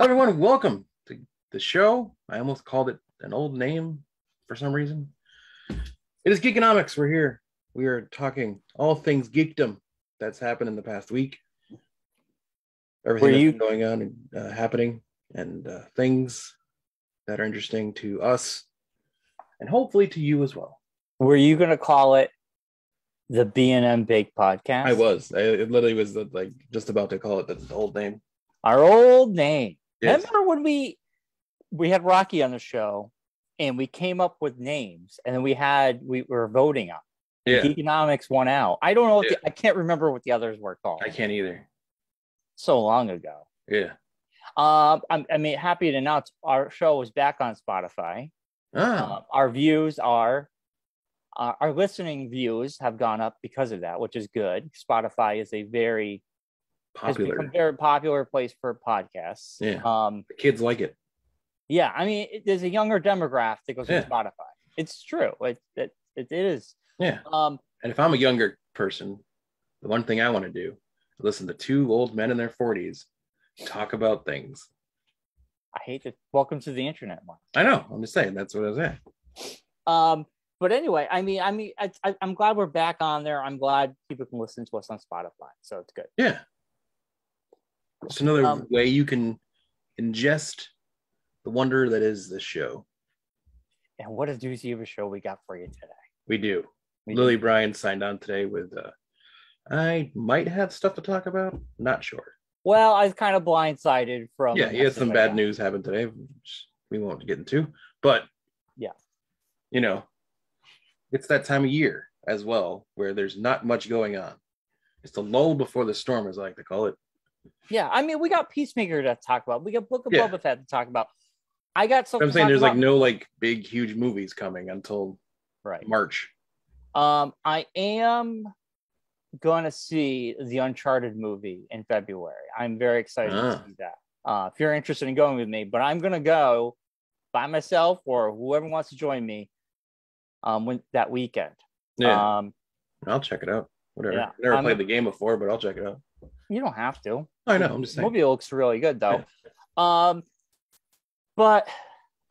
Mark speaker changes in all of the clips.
Speaker 1: Hello, everyone. Welcome to the show. I almost called it an old name for some reason. It is Geekonomics. We're here. We are talking all things geekdom that's happened in the past week. Everything that's been going on and happening, and things that are interesting to us, and hopefully to you as well.
Speaker 2: Were you going to call it the B&M Bake Podcast?
Speaker 1: I was. It literally was like just about to call it the old name.
Speaker 2: Our old name.
Speaker 1: Yes.
Speaker 2: Remember when we had Rocky on the show and we came up with names and then we were voting on.
Speaker 1: Yeah.
Speaker 2: Geekonomics won out. I don't know. I can't remember what the others were called.
Speaker 1: I can't either.
Speaker 2: So long ago.
Speaker 1: Yeah.
Speaker 2: I'm happy to announce our show is back on Spotify. Our views are our listening views have gone up because of that, which is good. Spotify is a very popular place for podcasts.
Speaker 1: Yeah. The kids like it.
Speaker 2: Yeah, I mean, there's a younger demographic that goes to Spotify. It's true. It is.
Speaker 1: Yeah. And if I'm a younger person, the one thing I want to do is listen to two old men in their 40s talk about things.
Speaker 2: I hate to welcome to the internet, Mark.
Speaker 1: I know. I'm just saying that's what I was saying.
Speaker 2: But anyway, I'm glad we're back on there. I'm glad people can listen to us on Spotify, so it's good.
Speaker 1: Yeah. It's another way you can ingest the wonder that is this show.
Speaker 2: And what a doozy of a show we got for you today.
Speaker 1: We do. Louie Bryon signed on today with, I might have stuff to talk about. Not sure.
Speaker 2: Well, I was kind of blindsided from...
Speaker 1: Yeah, he had some bad news happen today, which we won't get into. But,
Speaker 2: yeah,
Speaker 1: you know, it's that time of year as well where there's not much going on. It's the lull before the storm, as I like to call it.
Speaker 2: Yeah, I mean, we got Peacemaker to talk about. We got Book of Boba Fett to talk about. I got something.
Speaker 1: I'm saying there's no big, huge movies coming until March.
Speaker 2: I am going to see the Uncharted movie in February. I'm very excited to see that. If you're interested in going with me, but I'm going to go by myself or whoever wants to join me that weekend.
Speaker 1: Yeah, I'll check it out. Whatever.
Speaker 2: Yeah,
Speaker 1: I've never played the game before, but I'll check it out.
Speaker 2: You don't have to.
Speaker 1: I know. I'm just saying.
Speaker 2: The movie looks really good, though. Yeah. But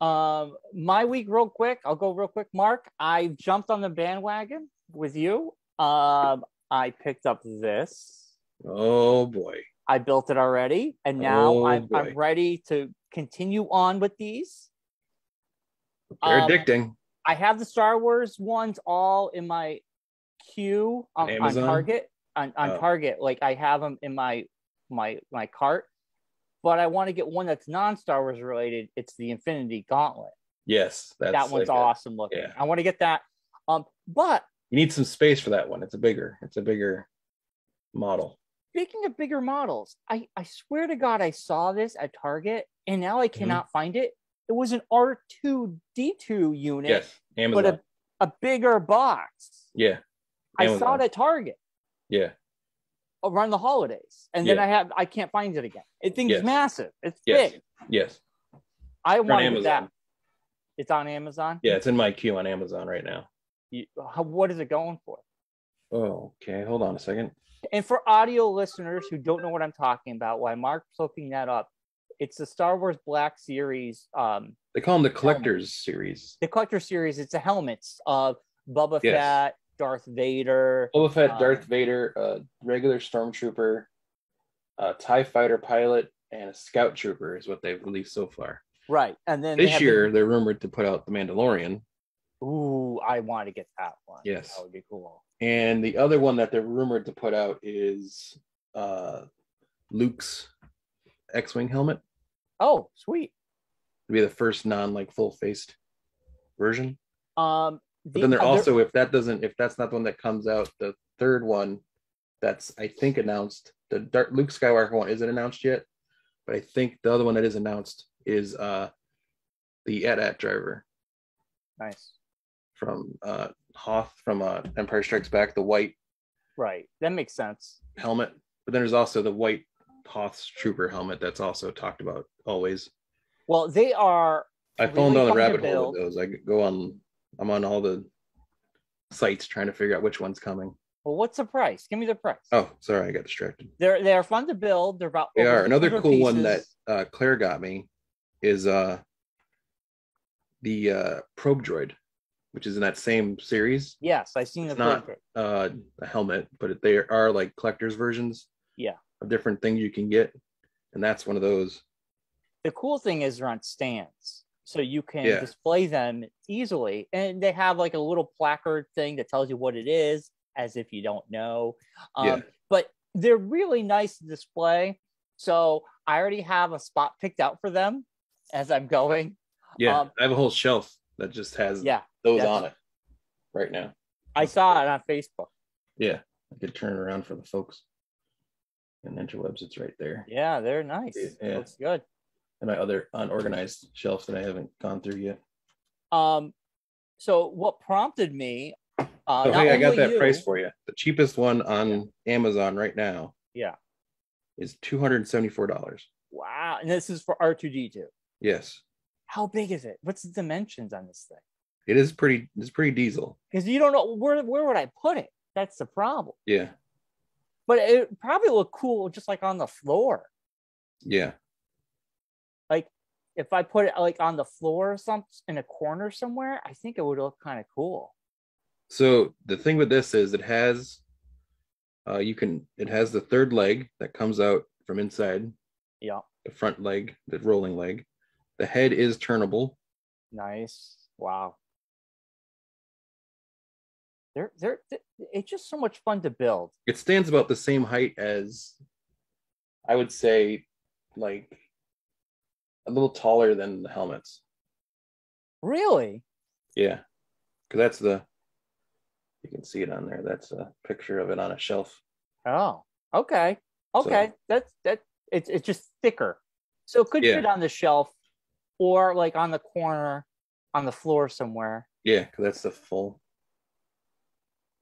Speaker 2: my week, real quick. I'll go real quick, Mark. I jumped on the bandwagon with you. I picked up this.
Speaker 1: Oh boy!
Speaker 2: I built it already, and now I'm ready to continue on with these.
Speaker 1: They're addicting.
Speaker 2: I have the Star Wars ones all in my queue on Target. On Target, like I have them in my cart, but I want to get one that's non-Star Wars related. It's the Infinity Gauntlet.
Speaker 1: Yes,
Speaker 2: that one's awesome looking. Yeah. I want to get that. But
Speaker 1: you need some space for that one. It's a bigger model.
Speaker 2: Speaking of bigger models, I swear to God, I saw this at Target, and now I cannot find it. It was an R2D2 unit,
Speaker 1: yes, Amazon,
Speaker 2: but a bigger box.
Speaker 1: Yeah,
Speaker 2: Amazon. I saw it at Target.
Speaker 1: Yeah.
Speaker 2: Around the holidays. And then I can't find it again. It is massive. It's big.
Speaker 1: Yes.
Speaker 2: I wanted that. It's on Amazon?
Speaker 1: Yeah, it's in my queue on Amazon right now.
Speaker 2: What is it going for?
Speaker 1: Oh, okay. Hold on a second.
Speaker 2: And for audio listeners who don't know what I'm talking about, while Mark's looking that up, it's the Star Wars Black Series.
Speaker 1: They call them the Collector's Series.
Speaker 2: The Collector's Series. It's the helmets of Boba Fett, Darth Vader.
Speaker 1: Boba Fett, Darth Vader, regular Stormtrooper, TIE Fighter pilot, and a Scout Trooper is what they've released so far.
Speaker 2: Right. And then
Speaker 1: this year, they're rumored to put out the Mandalorian.
Speaker 2: Ooh, I want to get that one.
Speaker 1: Yes.
Speaker 2: That would be cool.
Speaker 1: And the other one that they're rumored to put out is Luke's X-Wing helmet.
Speaker 2: Oh, sweet.
Speaker 1: It'd be the first full-faced version. But then they're also, if that's not the one that comes out, the third one that's, I think, announced, the Luke Skywalker one isn't announced yet, but I think the other one that is announced is the AT-AT driver.
Speaker 2: Nice.
Speaker 1: From Hoth from Empire Strikes Back, the white.
Speaker 2: Right. That makes sense.
Speaker 1: Helmet. But then there's also the white Hoth's trooper helmet that's also talked about always.
Speaker 2: Well, they are...
Speaker 1: I fall down the rabbit hole with those. I'm on all the sites trying to figure out which one's coming.
Speaker 2: Well, what's the price? Give me the price.
Speaker 1: Oh, sorry, I got distracted.
Speaker 2: They're fun to build. They're about
Speaker 1: They
Speaker 2: over
Speaker 1: are. Another cool
Speaker 2: pieces.
Speaker 1: one that Claire got me is the probe droid, which is in that same series.
Speaker 2: Yes, I've seen
Speaker 1: it's
Speaker 2: the
Speaker 1: not
Speaker 2: probe.
Speaker 1: a helmet, but they are like collector's versions.
Speaker 2: Yeah,
Speaker 1: of different things you can get, and that's one of those.
Speaker 2: The cool thing is they're on stands, so you can display them easily, and they have like a little placard thing that tells you what it is, as if you don't know. But they're really nice to display. So I already have a spot picked out for them as I'm going.
Speaker 1: I have a whole shelf that just has those on it right now.
Speaker 2: I saw it on Facebook.
Speaker 1: Yeah, I could turn it around for the folks. And interwebs, it's right there.
Speaker 2: Yeah, they're nice. Yeah. Looks good.
Speaker 1: And my other unorganized shelf that I haven't gone through yet.
Speaker 2: So what prompted me?
Speaker 1: Hey, I got that price for you. The cheapest one on Amazon right now.
Speaker 2: Yeah.
Speaker 1: Is $274.
Speaker 2: Wow, and this is for R2D2.
Speaker 1: Yes.
Speaker 2: How big is it? What's the dimensions on this thing?
Speaker 1: It's pretty diesel.
Speaker 2: Because you don't know where would I put it? That's the problem.
Speaker 1: Yeah.
Speaker 2: But it probably look cool just like on the floor.
Speaker 1: Yeah.
Speaker 2: Like if I put it like on the floor or something in a corner somewhere, I think it would look kind of cool.
Speaker 1: So the thing with this is it has the third leg that comes out from inside.
Speaker 2: Yeah.
Speaker 1: The front leg, the rolling leg. The head is turnable.
Speaker 2: Nice. Wow. It's just so much fun to build.
Speaker 1: It stands about the same height as, I would say, like a little taller than the helmets.
Speaker 2: Really?
Speaker 1: Yeah, because you can see it on there. That's a picture of it on a shelf.
Speaker 2: Oh, okay. So, it's just thicker, so it could fit on the shelf or like on the corner, on the floor somewhere.
Speaker 1: Yeah, because that's the full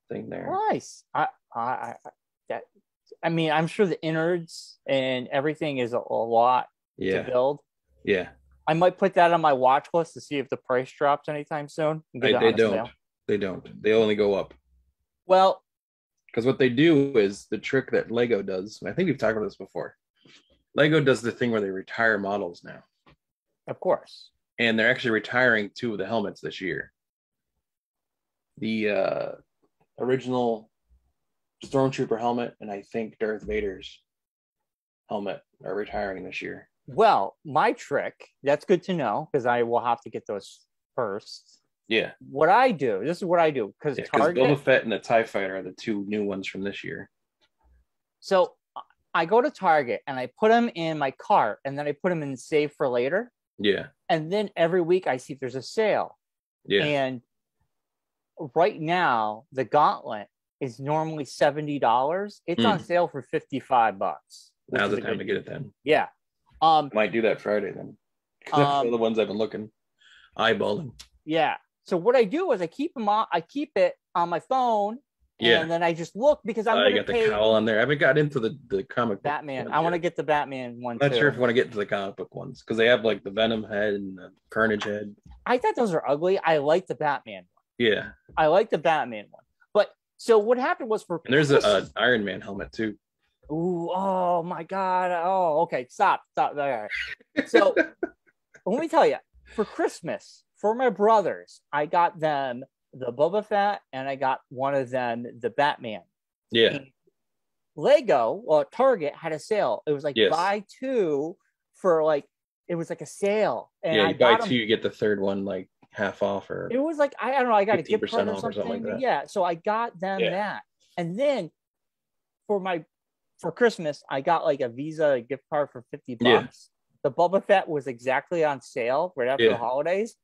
Speaker 1: thing there.
Speaker 2: Nice. I mean, I'm sure the innards and everything is a lot to build.
Speaker 1: Yeah.
Speaker 2: I might put that on my watch list to see if the price drops anytime soon.
Speaker 1: They don't. They don't. They only go up.
Speaker 2: Well,
Speaker 1: because what they do is the trick that Lego does. I think we've talked about this before. Lego does the thing where they retire models now.
Speaker 2: Of course.
Speaker 1: And they're actually retiring 2 of the helmets this year. The original Stormtrooper helmet and I think Darth Vader's helmet are retiring this year.
Speaker 2: Well, my trick, that's good to know because I will have to get those first.
Speaker 1: Yeah.
Speaker 2: What I do, this is what I do because Target,
Speaker 1: Boba Fett and the TIE Fighter are the 2 new ones from this year.
Speaker 2: So I go to Target and I put them in my cart and then I put them in save for later.
Speaker 1: Yeah.
Speaker 2: And then every week I see if there's a sale.
Speaker 1: Yeah.
Speaker 2: And right now the Gauntlet is normally $70. It's on sale for $55.
Speaker 1: Now's the time to get it then.
Speaker 2: Yeah.
Speaker 1: Might do that Friday then. That's the ones I've been eyeballing.
Speaker 2: Yeah. So what I do is I keep it on my phone. And then I just look because I'm
Speaker 1: going to pay. The cowl on there. I haven't got into the comic
Speaker 2: Batman. I want to get the Batman one.
Speaker 1: I'm not sure if I want to get into the comic book ones because they have like the Venom head and the Carnage head.
Speaker 2: I thought those are ugly. I like the Batman one.
Speaker 1: Yeah.
Speaker 2: I like the Batman one. But so what happened was
Speaker 1: and there's an Iron Man helmet too.
Speaker 2: Ooh, oh my God. Oh, okay. Stop. All right. So let me tell you, for Christmas, for my brothers, I got them the Boba Fett and I got one of them the Batman.
Speaker 1: Yeah.
Speaker 2: And Lego, Target had a sale. It was like buy 2 for like, it was like a sale. And
Speaker 1: you buy 2, you get the third one like half off or.
Speaker 2: It was like, I don't know, I got a gift card or something.
Speaker 1: Like that.
Speaker 2: Yeah. So I got them that. And then for Christmas, I got like a Visa gift card for $50. Yeah. The Boba Fett was exactly on sale right after the holidays.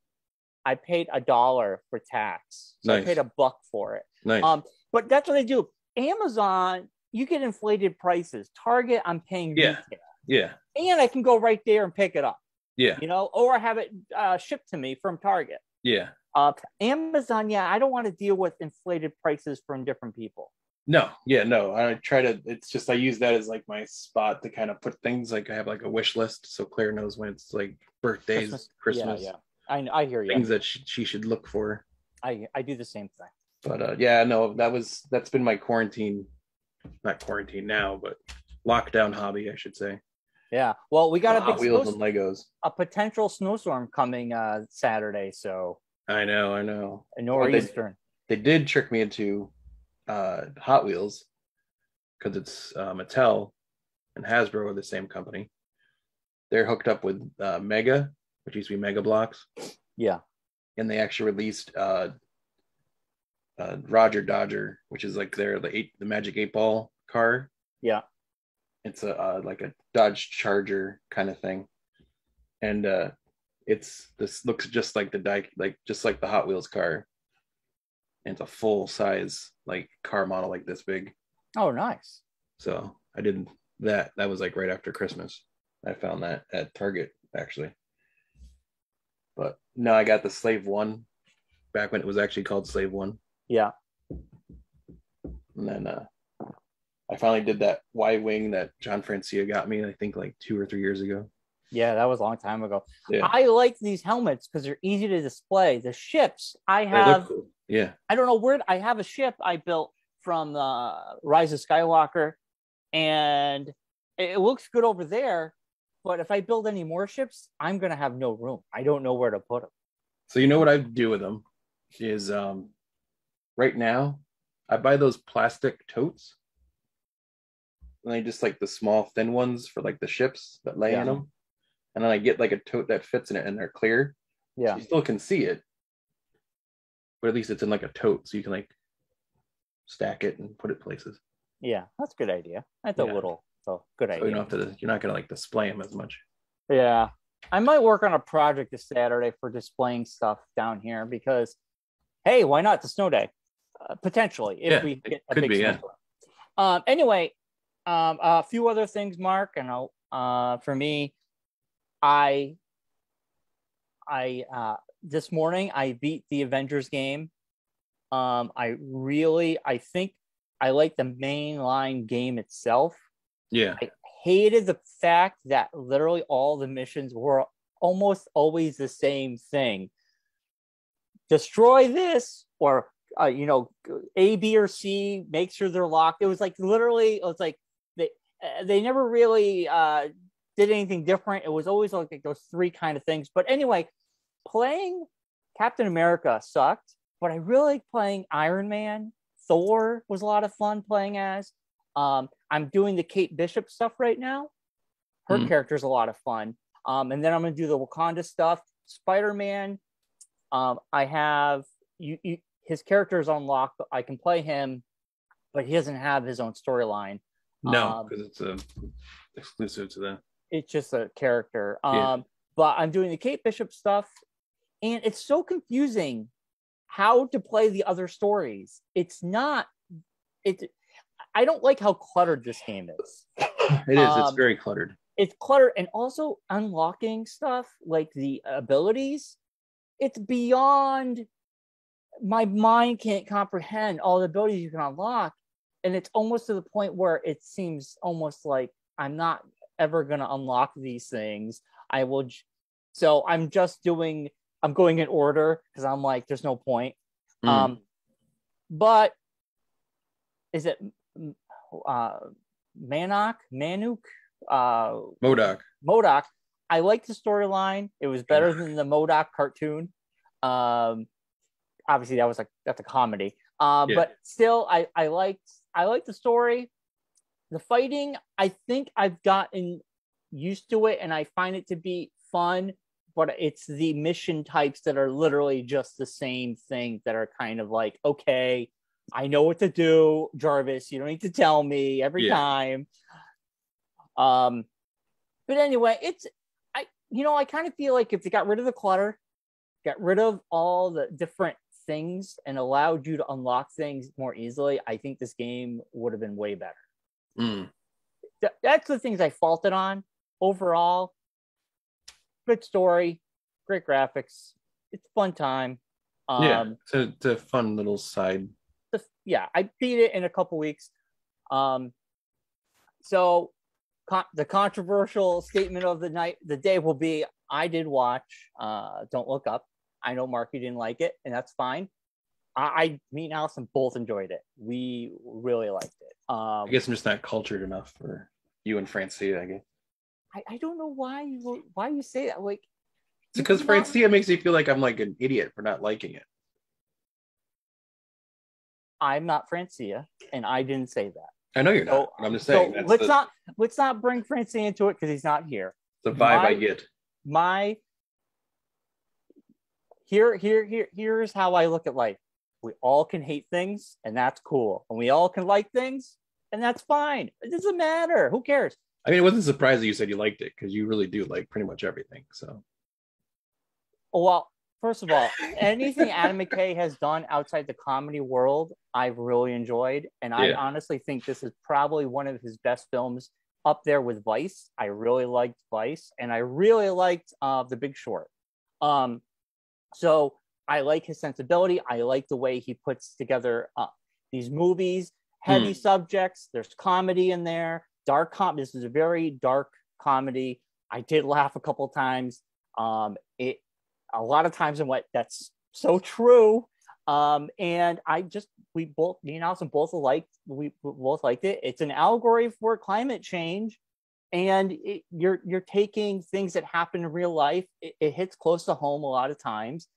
Speaker 2: I paid $1 for tax. So I paid $1 for it.
Speaker 1: Nice.
Speaker 2: But that's what they do. Amazon, you get inflated prices. Target, I'm paying retail.
Speaker 1: Yeah.
Speaker 2: And I can go right there and pick it up.
Speaker 1: Yeah.
Speaker 2: Or have it shipped to me from Target.
Speaker 1: Yeah.
Speaker 2: Amazon, I don't want to deal with inflated prices from different people.
Speaker 1: No. I try to, it's just, I use that as like my spot to kind of put things like I have like a wish list. So Claire knows when it's like birthdays, Christmas.
Speaker 2: Yeah. I hear you.
Speaker 1: Things that she should look for.
Speaker 2: I do the same thing.
Speaker 1: But yeah, no, that's been my quarantine, not quarantine now, but lockdown hobby, I should say.
Speaker 2: Yeah. Well, we got a big
Speaker 1: Hot Wheels and Legos.
Speaker 2: a potential snowstorm coming Saturday, so
Speaker 1: I know.
Speaker 2: a
Speaker 1: Well,
Speaker 2: nor'easter.
Speaker 1: they did trick me into Hot Wheels because it's Mattel and Hasbro are the same company. They're hooked up with Mega, which used to be Mega Blocks.
Speaker 2: Yeah.
Speaker 1: And they actually released Roger Dodger, which is like the Magic 8 Ball car.
Speaker 2: Yeah.
Speaker 1: It's a like a Dodge Charger kind of thing, and this looks just like just like the Hot Wheels car. And it's a full size like car model like this big.
Speaker 2: Oh, nice.
Speaker 1: So I did that. That was like right after Christmas. I found that at Target actually. But no, I got the Slave One back when it was actually called Slave One.
Speaker 2: Yeah.
Speaker 1: And then I finally did that Y-Wing that John Francia got me, I think like 2 or 3 years ago.
Speaker 2: Yeah, that was a long time ago.
Speaker 1: Yeah.
Speaker 2: I like these helmets because they're easy to display. The ships I have,
Speaker 1: cool. Yeah.
Speaker 2: I don't know where I have a ship I built from Rise of Skywalker, and it looks good over there. But if I build any more ships, I'm gonna have no room. I don't know where to put them.
Speaker 1: So you know what I do with them is right now I buy those plastic totes. And I just like the small thin ones for like the ships that lay in them. And then I get like a tote that fits in it and they're clear.
Speaker 2: Yeah.
Speaker 1: So you still can see it. But at least it's in like a tote. So you can like stack it and put it places.
Speaker 2: Yeah, that's a good idea. That's a little good idea.
Speaker 1: So you don't have to, you're not gonna like display them as much.
Speaker 2: Yeah. I might work on a project this Saturday for displaying stuff down here because hey, why not the snow day? Potentially, if we get a big snowstorm. Anyway, a few other things, Mark, and for me, I this morning I beat the Avengers game. I think I like the mainline game itself.
Speaker 1: Yeah.
Speaker 2: I hated the fact that literally all the missions were almost always the same thing. Destroy this, or A, B, or C, make sure they're locked. It was like literally, it was like they never really did anything different. It was always like those three kind of things. But anyway, playing Captain America sucked, but I really like playing Iron Man. Thor was a lot of fun playing as. I'm doing the Kate Bishop stuff right now. Her character's a lot of fun. And then I'm going to do the Wakanda stuff. Spider-Man, I have his character is unlocked. I can play him, but he doesn't have his own storyline.
Speaker 1: No, because it's exclusive to that.
Speaker 2: It's just a character. But I'm doing the Kate Bishop stuff, and it's so confusing how to play the other stories. I don't like how cluttered this game is.
Speaker 1: It is. It's very cluttered.
Speaker 2: It's cluttered, and also unlocking stuff like the abilities. It's beyond my mind can't comprehend all the abilities you can unlock. And it's almost to the point where it seems almost like I'm not ever going to unlock these things. So I'm going in order because I'm like, there's no point. But is it Manok? MODOK. I like the storyline. It was better than the MODOK cartoon. Obviously that's a comedy. But still I like the story. The fighting, I think I've gotten used to it and I find it to be fun, but it's the mission types that are literally just the same thing that are kind of like, okay, I know what to do, Jarvis. You don't need to tell me every time. But anyway, I kind of feel like if they got rid of the clutter, got rid of all the different things and allowed you to unlock things more easily, I think this game would have been way better. That's the things I faulted on. Overall, good story, great graphics. It's a fun time.
Speaker 1: It's a fun little side.
Speaker 2: I beat it in a couple weeks. So the controversial statement of the day will be, I did watch Don't Look Up. I know, Mark, you didn't like it, and that's fine. Me and Allison both enjoyed it. We really liked it.
Speaker 1: I guess I'm just not cultured enough for you and Francia, I guess.
Speaker 2: I don't know why you say that. Like,
Speaker 1: it's because Francia makes me feel like I'm like an idiot for not liking it.
Speaker 2: I'm not Francia, and I didn't say that.
Speaker 1: I know you're not. I'm just saying.
Speaker 2: So let's not bring Francia into it because he's not here.
Speaker 1: The vibe I get.
Speaker 2: Here's how I look at life. We all can hate things, and that's cool. And we all can like things, and that's fine. It doesn't matter. Who cares?
Speaker 1: I mean, it wasn't surprising you said you liked it because you really do like pretty much everything. So,
Speaker 2: well, first of all, anything Adam McKay has done outside the comedy world, I've really enjoyed, and I honestly think this is probably one of his best films, up there with Vice. I really liked Vice, and I really liked The Big Short. So I like his sensibility. I like the way he puts together these movies, heavy subjects. There's comedy in there. This is a very dark comedy. I did laugh a couple times. A lot of times in what that's so true. And me and Allison both liked it. It's an allegory for climate change, and you're taking things that happen in real life. It hits close to home a lot of times.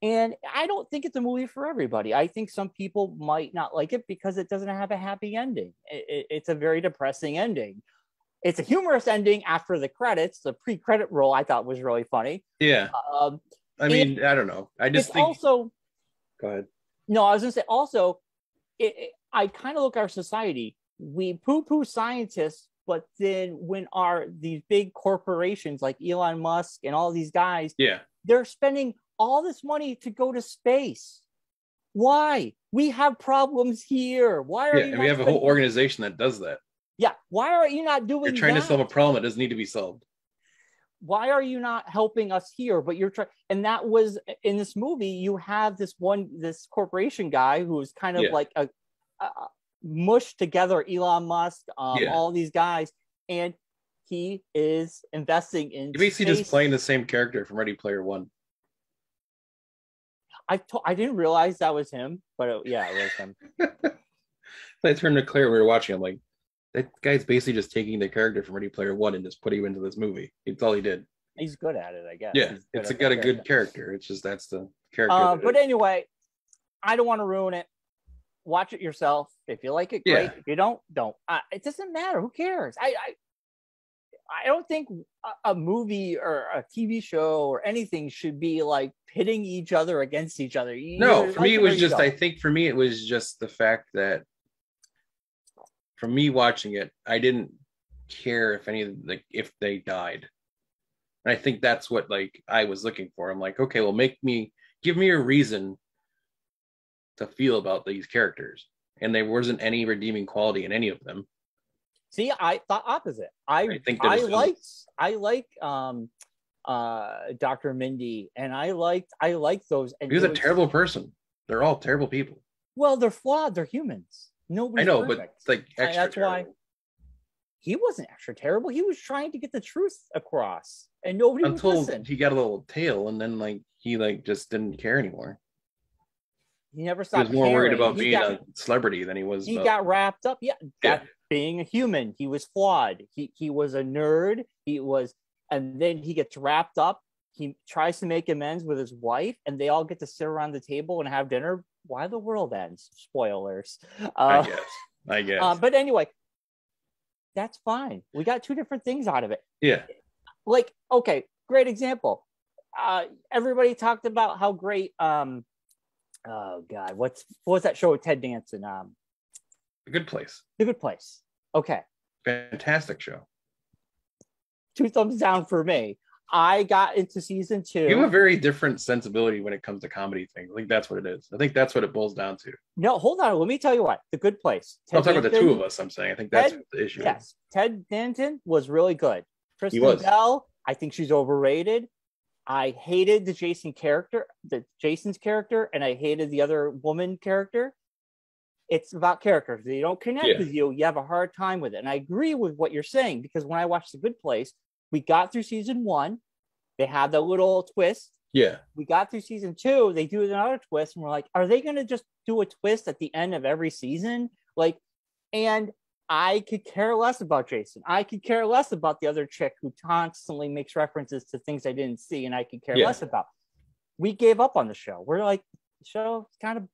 Speaker 2: And I don't think it's a movie for everybody. I think some people might not like it because it doesn't have a happy ending. It's a very depressing ending. It's a humorous ending after the credits. The pre-credit roll I thought was really funny.
Speaker 1: Yeah. I mean, I don't know. I just think.
Speaker 2: Also,
Speaker 1: go ahead.
Speaker 2: No, I was going to say also, I kind of look at our society. We poo-poo scientists, but then when these big corporations like Elon Musk and all these guys, they're spending all this money to go to space. Why? We have problems here. Why are you?
Speaker 1: And we have a whole organization that does that.
Speaker 2: Yeah. Why are you not doing?
Speaker 1: You're trying to solve a problem that doesn't need to be solved.
Speaker 2: Why are you not helping us here? But you're trying, and that was in this movie. You have this corporation guy who's kind of like a mushed together Elon Musk, all these guys, and he is investing in.
Speaker 1: You're basically just playing the same character from Ready Player One.
Speaker 2: I didn't realize that was him, but it was him.
Speaker 1: I turned to Claire. We were watching. I'm like, that guy's basically just taking the character from Ready Player One and just putting him into this movie. It's all he did.
Speaker 2: He's good at it, I guess.
Speaker 1: Yeah, it's got a good character. It's just that's the character.
Speaker 2: But anyway, I don't want to ruin it. Watch it yourself. If you like it, great.
Speaker 1: Yeah.
Speaker 2: If you don't. It doesn't matter. Who cares? I don't think a movie or a TV show or anything should be like pitting each other against each other.
Speaker 1: No, for me it was just. I think for me it was just the fact that. From me watching it, I didn't care if they died. And I think that's what I was looking for. I'm like, okay, well, give me a reason to feel about these characters. And there wasn't any redeeming quality in any of them.
Speaker 2: See, I thought opposite. I like Dr. Mindy, and I like those. And
Speaker 1: he was a terrible person. They're all terrible people.
Speaker 2: Well, they're flawed. They're humans. Nobody's
Speaker 1: I know,
Speaker 2: perfect.
Speaker 1: But extra
Speaker 2: that's
Speaker 1: terrible.
Speaker 2: Why he wasn't extra terrible. He was trying to get the truth across, and nobody would listen.
Speaker 1: He got a little tail, and then he just didn't care anymore.
Speaker 2: He never stopped.
Speaker 1: He was more worried about being a celebrity than he was.
Speaker 2: He got wrapped up. Being a human. He was flawed. He was a nerd. And then he gets wrapped up. He tries to make amends with his wife, and they all get to sit around the table and have dinner. Why the world ends? Spoilers.
Speaker 1: I guess.
Speaker 2: But anyway, that's fine. We got two different things out of it.
Speaker 1: Yeah.
Speaker 2: Okay, great example. Everybody talked about how great. Oh God, what was that show with Ted Danson?
Speaker 1: The Good Place.
Speaker 2: The Good Place. Okay.
Speaker 1: Fantastic show.
Speaker 2: 2 thumbs down for me. I got into season 2.
Speaker 1: You have a very different sensibility when it comes to comedy things. I think that's what it is. I think that's what it boils down to.
Speaker 2: No, hold on. Let me tell you what. The Good Place.
Speaker 1: I'm talking about the two of us, I'm saying. I think that's the issue.
Speaker 2: Yes. Ted Danson was really good. Kristen Bell, I think she's overrated. I hated Jason's character, and I hated the other woman character. It's about characters. If they don't connect with you, you have a hard time with it. And I agree with what you're saying, because when I watched The Good Place, we got through season 1. They had the little twist.
Speaker 1: Yeah.
Speaker 2: We got through season 2, they do another twist, and we're like, are they going to just do a twist at the end of every season? Like, and I could care less about Jason. I could care less about the other chick who constantly makes references to things I didn't see, and I could care less about. We gave up on the show. We're like, the show kind of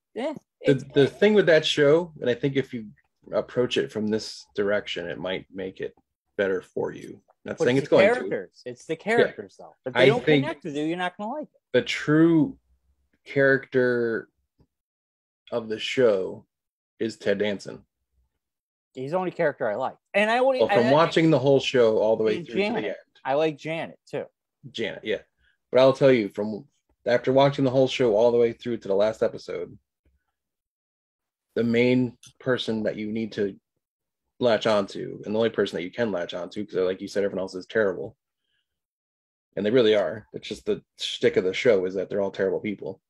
Speaker 1: The thing with that show, and I think if you approach it from this direction, it might make it better for you. Not saying it's going to.
Speaker 2: It's the characters, though. If they don't connect with you, you're not going to like it.
Speaker 1: The true character of the show is Ted Danson.
Speaker 2: He's the only character I like. And
Speaker 1: watching the whole show all the way through to the end.
Speaker 2: I like Janet, too.
Speaker 1: Janet, yeah. But I'll tell you, from after watching the whole show all the way through to the last episode, the main person that you need to latch onto, and the only person that you can latch onto, because like you said, everyone else is terrible, and they really are. It's just the shtick of the show is that they're all terrible people.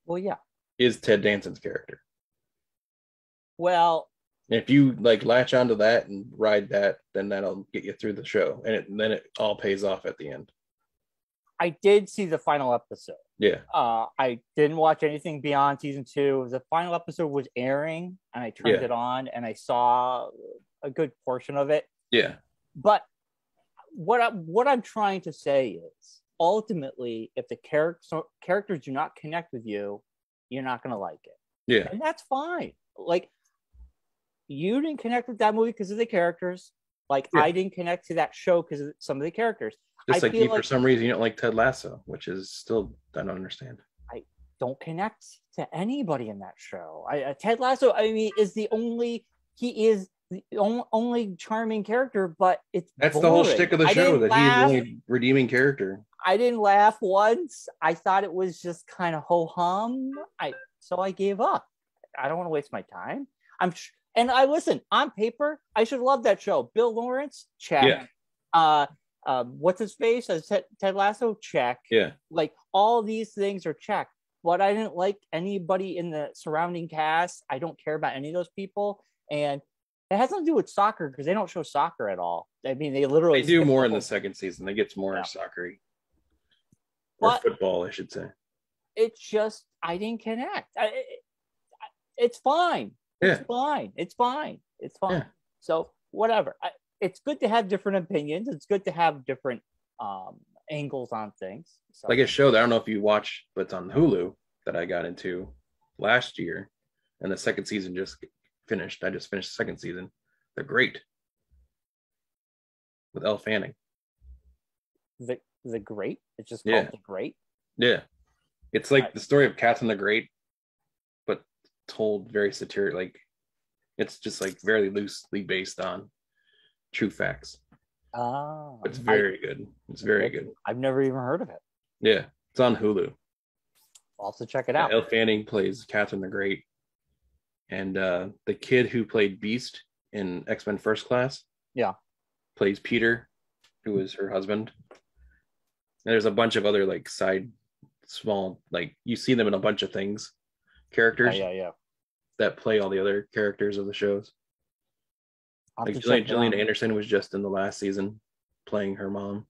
Speaker 2: Well, yeah,
Speaker 1: is Ted Danson's character.
Speaker 2: Well,
Speaker 1: if you like latch onto that and ride that, then that'll get you through the show, and then it all pays off at the end.
Speaker 2: I did see the final episode.
Speaker 1: Yeah.
Speaker 2: I didn't watch anything beyond season 2. The final episode was airing, and I turned it on, and I saw a good portion of it.
Speaker 1: Yeah.
Speaker 2: But what I'm trying to say is, ultimately, if the characters do not connect with you, you're not going to like it.
Speaker 1: Yeah.
Speaker 2: And that's fine. Like, you didn't connect with that movie because of the characters. Like, I didn't connect to that show because of some of the characters.
Speaker 1: Just like you, for some reason, you don't like Ted Lasso, which is still, I don't understand.
Speaker 2: I don't connect to anybody in that show. Ted Lasso, I mean, is the only charming character, but that's boring.
Speaker 1: The whole shtick of the show, that he's the only redeeming character.
Speaker 2: I didn't laugh once. I thought it was just kind of ho-hum. So I gave up. I don't want to waste my time. Listen, on paper, I should love that show. Bill Lawrence, check. Yeah. What's his face? Ted Lasso, check.
Speaker 1: Yeah.
Speaker 2: Like, all these things are checked. But I didn't like anybody in the surrounding cast. I don't care about any of those people. And it has nothing to do with soccer, because they don't show soccer at all. I mean, they
Speaker 1: do more in the second season. They get more soccer-y. Or football, I should say.
Speaker 2: It's just, I didn't connect. It's fine.
Speaker 1: Yeah.
Speaker 2: It's fine.
Speaker 1: Yeah.
Speaker 2: So, whatever. It's good to have different opinions. It's good to have different angles on things. So.
Speaker 1: Like a show that I don't know if you watch, but it's on Hulu, that I got into last year, and the second season just finished. I just finished the second season. The Great, with Elle Fanning.
Speaker 2: The Great? It's just called The Great?
Speaker 1: Yeah. It's like the story of Catherine the Great, but told very satiric. Like, it's just like very loosely based on true facts. It's very good. It's very good.
Speaker 2: I've never even heard of it.
Speaker 1: Yeah, it's on Hulu.
Speaker 2: I'll have to check it out.
Speaker 1: Elle Fanning plays Catherine the Great, and the kid who played Beast in X-Men First Class, plays Peter, who is her husband. And there's a bunch of other like side, small, like you see them in a bunch of things, characters. That play all the other characters of the shows. Like Gillian Anderson was just in the last season playing her mom.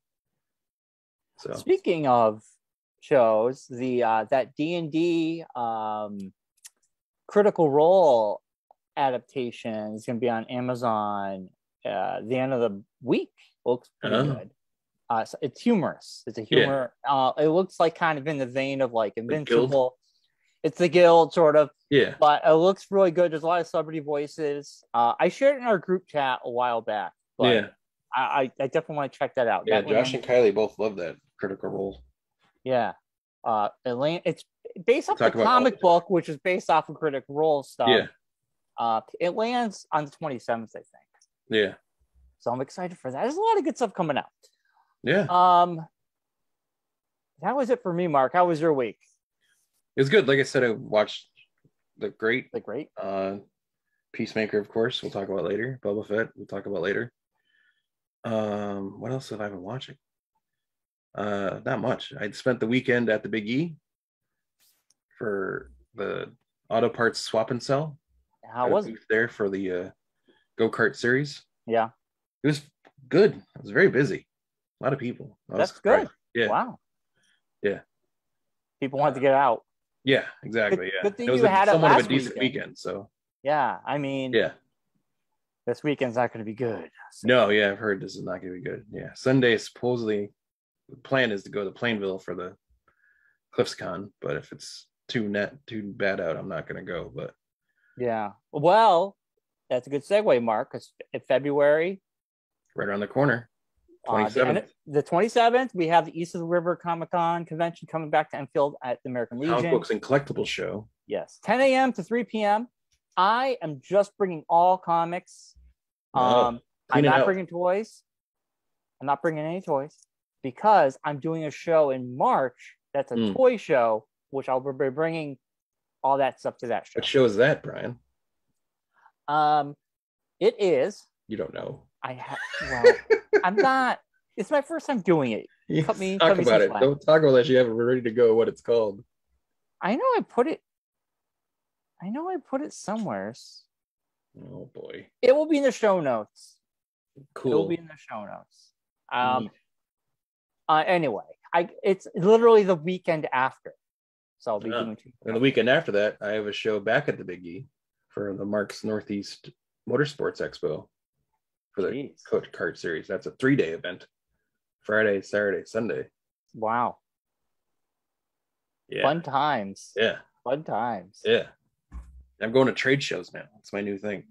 Speaker 1: So
Speaker 2: speaking of shows, the that D&D Critical Role adaptation is going to be on Amazon the end of the week. Looks pretty good. So it's humorous. It's a humor. It looks like kind of in the vein of like Invincible. It's the Guild, sort of.
Speaker 1: Yeah.
Speaker 2: But it looks really good. There's a lot of celebrity voices. I shared it in our group chat a while back. But I definitely want to check that out.
Speaker 1: Yeah, Josh and Kylie both love that Critical Role.
Speaker 2: Yeah. It's based off the comic book, which is based off of Critical Role stuff.
Speaker 1: Yeah.
Speaker 2: It lands on the 27th, I think.
Speaker 1: Yeah.
Speaker 2: So I'm excited for that. There's a lot of good stuff coming out.
Speaker 1: Yeah.
Speaker 2: That was it for me, Mark. How was your week?
Speaker 1: It was good. Like I said, I watched The Great. Peacemaker, of course, we'll talk about later. Boba Fett, we'll talk about later. What else have I been watching? Not much. I spent the weekend at the Big E for the auto parts swap and sell.
Speaker 2: How was it?
Speaker 1: There for the go-kart series.
Speaker 2: Yeah.
Speaker 1: It was good. It was very busy. A lot of people.
Speaker 2: That's good.
Speaker 1: Yeah.
Speaker 2: Wow.
Speaker 1: Yeah.
Speaker 2: People want to get out.
Speaker 1: Yeah, exactly. Yeah,
Speaker 2: Good thing
Speaker 1: it was
Speaker 2: you had it
Speaker 1: somewhat of a
Speaker 2: last
Speaker 1: decent weekend. So
Speaker 2: yeah, I mean,
Speaker 1: yeah,
Speaker 2: this weekend's not going to be good. So.
Speaker 1: no, yeah, I've heard this is not going to be good. Yeah, Sunday supposedly the plan is to go to Plainville for the CliffsCon, but if it's too bad out, I'm not going to go. But
Speaker 2: yeah, well, that's a good segue, Mark, because in February,
Speaker 1: right around the corner, 27th.
Speaker 2: The 27th, we have the East of the River Comic-Con convention coming back to Enfield at the American Legion.
Speaker 1: Comic Books and Collectibles show.
Speaker 2: Yes, 10 a.m. to 3 p.m. I am just bringing all comics. I'm not bringing toys. I'm not bringing any toys because I'm doing a show in March that's a toy show, which I'll be bringing all that stuff to that show.
Speaker 1: What show is that, Brian?
Speaker 2: It is.
Speaker 1: You don't know.
Speaker 2: I'm not. It's my first time doing it.
Speaker 1: Talk about it. Don't talk about that. You have it ready to go. What it's called?
Speaker 2: I know I put it somewhere.
Speaker 1: Oh boy!
Speaker 2: It will be in the show notes.
Speaker 1: Cool.
Speaker 2: It will be in the show notes. Anyway, it's literally the weekend after, so I'll be doing.
Speaker 1: And the weekend after that, I have a show back at the Big E for the Mark's Northeast Motorsports Expo for the Coach Kart Series. That's a 3-day event: Friday, Saturday, Sunday.
Speaker 2: Wow!
Speaker 1: Yeah.
Speaker 2: Fun times.
Speaker 1: Yeah.
Speaker 2: Fun times.
Speaker 1: Yeah. I'm going to trade shows now. It's my new thing.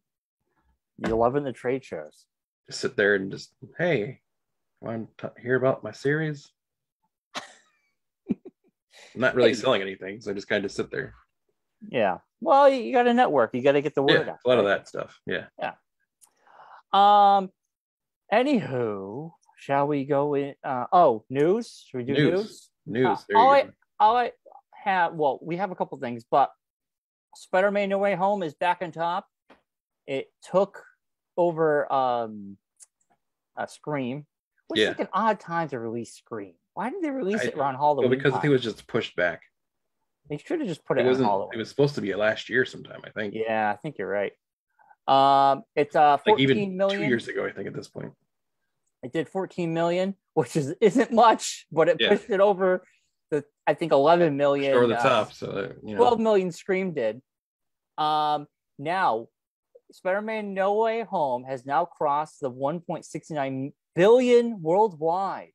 Speaker 2: You're loving the trade shows.
Speaker 1: Just sit there and just, hey, want to hear about my series? I'm not really selling anything, so I just kind of sit there.
Speaker 2: Yeah. Well, you got to network. You got to get the word out.
Speaker 1: A lot of that stuff. Yeah.
Speaker 2: Yeah. Anywho, shall we go in? News? Should we do news?
Speaker 1: News.
Speaker 2: We have a couple things, but Spider-Man No Way Home is back on top. It took over Scream, which is like an odd time to release Scream. Why did they release it around Halloween?
Speaker 1: Because I think it was just pushed back.
Speaker 2: They should have just put it on Halloween.
Speaker 1: It was supposed to be last year sometime, I think.
Speaker 2: Yeah, I think you're right. It's 14 million.
Speaker 1: 2 years ago, I think, at this point.
Speaker 2: It did 14 million, which isn't much, but it pushed it over I think 11 million.
Speaker 1: Over the top. So
Speaker 2: 12 million Scream did. Now, Spider-Man No Way Home has now crossed the 1.69 billion worldwide.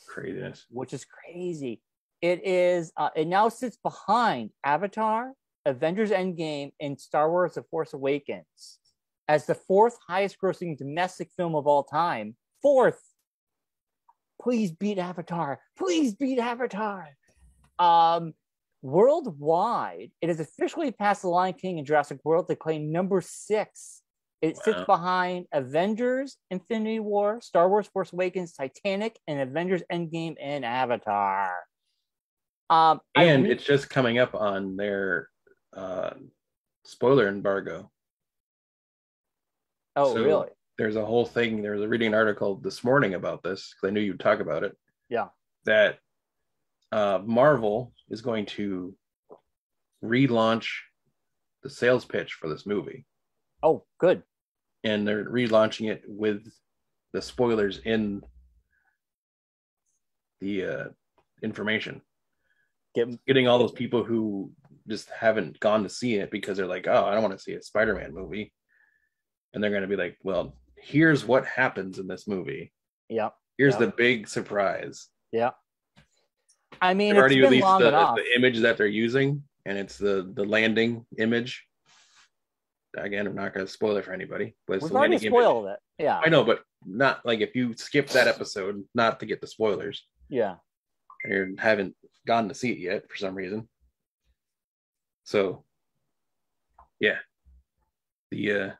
Speaker 1: Craziness.
Speaker 2: Which is crazy. It is. It now sits behind Avatar, Avengers Endgame, and Star Wars: The Force Awakens as the fourth highest-grossing domestic film of all time. Fourth. Please beat Avatar. Please beat Avatar. Worldwide, it has officially passed The Lion King and Jurassic World to claim number 6. It sits behind Avengers, Infinity War, Star Wars: Force Awakens, Titanic, and Avengers Endgame and Avatar.
Speaker 1: It's just coming up on their spoiler embargo.
Speaker 2: Oh, so really?
Speaker 1: There's a whole thing. There was reading an article this morning about this because I knew you'd talk about it.
Speaker 2: Yeah.
Speaker 1: That Marvel is going to relaunch the sales pitch for this movie.
Speaker 2: Oh, good.
Speaker 1: And they're relaunching it with the spoilers in the information. Getting all those people who just haven't gone to see it because they're like, oh, I don't want to see a Spider-Man movie. And they're going to be like, well, here's what happens in this movie.
Speaker 2: Yeah.
Speaker 1: Here's the big surprise.
Speaker 2: Yeah. I mean,
Speaker 1: they've already released the image that they're using, and it's the landing image. Again, I'm not going to spoil it for anybody, but it's
Speaker 2: We've already spoiled it. Yeah,
Speaker 1: I know, but not like if you skip that episode, not to get the spoilers.
Speaker 2: Yeah,
Speaker 1: and you haven't gotten to see it yet for some reason. So, yeah, the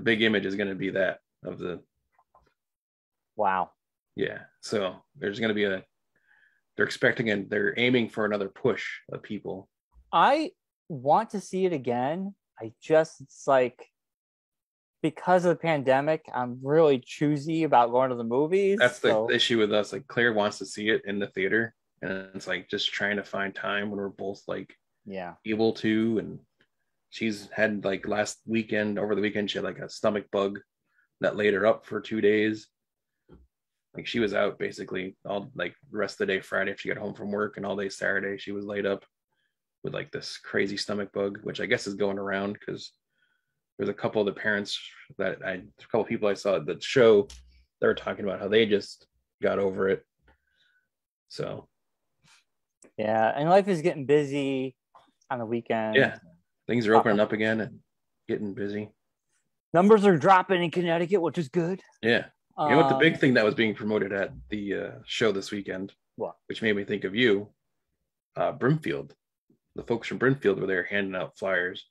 Speaker 1: big image is going to be that of the.
Speaker 2: Wow.
Speaker 1: Yeah, so there's going to be they're expecting and they're aiming for another push of people.
Speaker 2: I want to see it again. It's like, because of the pandemic, I'm really choosy about going to the movies.
Speaker 1: That's the issue with us. Like, Claire wants to see it in the theater, and it's like just trying to find time when we're both like able to. And she's had like over the weekend, she had like a stomach bug that laid her up for 2 days. Like she was out basically all like the rest of the day Friday if she got home from work, and all day Saturday she was laid up with like this crazy stomach bug, which I guess is going around because there's a couple of the parents a couple of people I saw at the show that were talking about how they just got over it. So
Speaker 2: yeah, and life is getting busy on the weekend.
Speaker 1: Yeah, things are opening up again and getting busy.
Speaker 2: Numbers are dropping in Connecticut, which is good.
Speaker 1: Yeah. You know what the big thing that was being promoted at the show this weekend,
Speaker 2: what?
Speaker 1: Which made me think of you, Brimfield. The folks from Brimfield were there handing out flyers.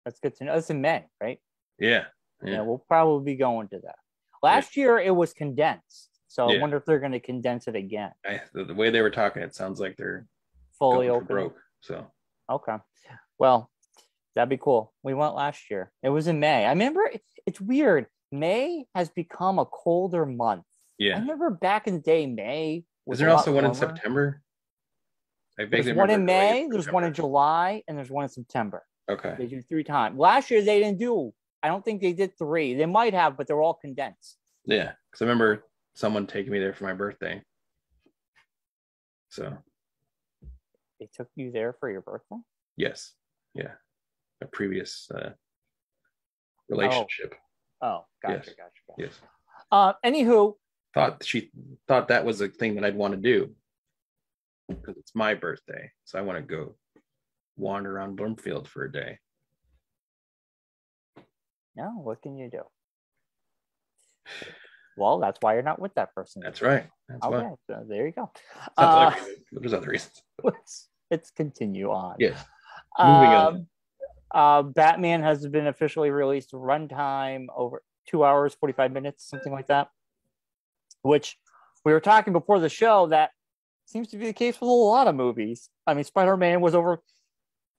Speaker 2: That's good to know. It's in May, right?
Speaker 1: Yeah.
Speaker 2: We'll probably be going to that. Last year it was condensed, so I wonder if they're going to condense it again.
Speaker 1: The way they were talking, it sounds like they're
Speaker 2: fully open.
Speaker 1: Broke. So
Speaker 2: okay, well, that'd be cool. We went last year. It was in May. I remember. It's weird. May has become a colder month.
Speaker 1: Yeah.
Speaker 2: I remember back in the day, May was.
Speaker 1: Is there also one in September?
Speaker 2: There's one in May, there's one in July, and there's one in September.
Speaker 1: Okay.
Speaker 2: They do 3 times. Last year they didn't do. I don't think they did 3. They might have, but they're all condensed.
Speaker 1: Yeah, because I remember someone taking me there for my birthday. So.
Speaker 2: They took you there for your birthday?
Speaker 1: Yes. Yeah. A previous relationship.
Speaker 2: Oh, gotcha.
Speaker 1: Yes.
Speaker 2: Anywho,
Speaker 1: she thought that was a thing that I'd want to do because it's my birthday, so I want to go wander around Bloomfield for a day.
Speaker 2: No, what can you do? Well, that's why you're not with that person.
Speaker 1: That's right. That's
Speaker 2: okay,
Speaker 1: why.
Speaker 2: so there you go.
Speaker 1: There's other reasons.
Speaker 2: Let's continue on.
Speaker 1: Yes. Moving
Speaker 2: on. Batman has been officially released. Runtime over 2 hours, 45 minutes, something like that. Which we were talking before the show that seems to be the case with a lot of movies. I mean, Spider-Man was over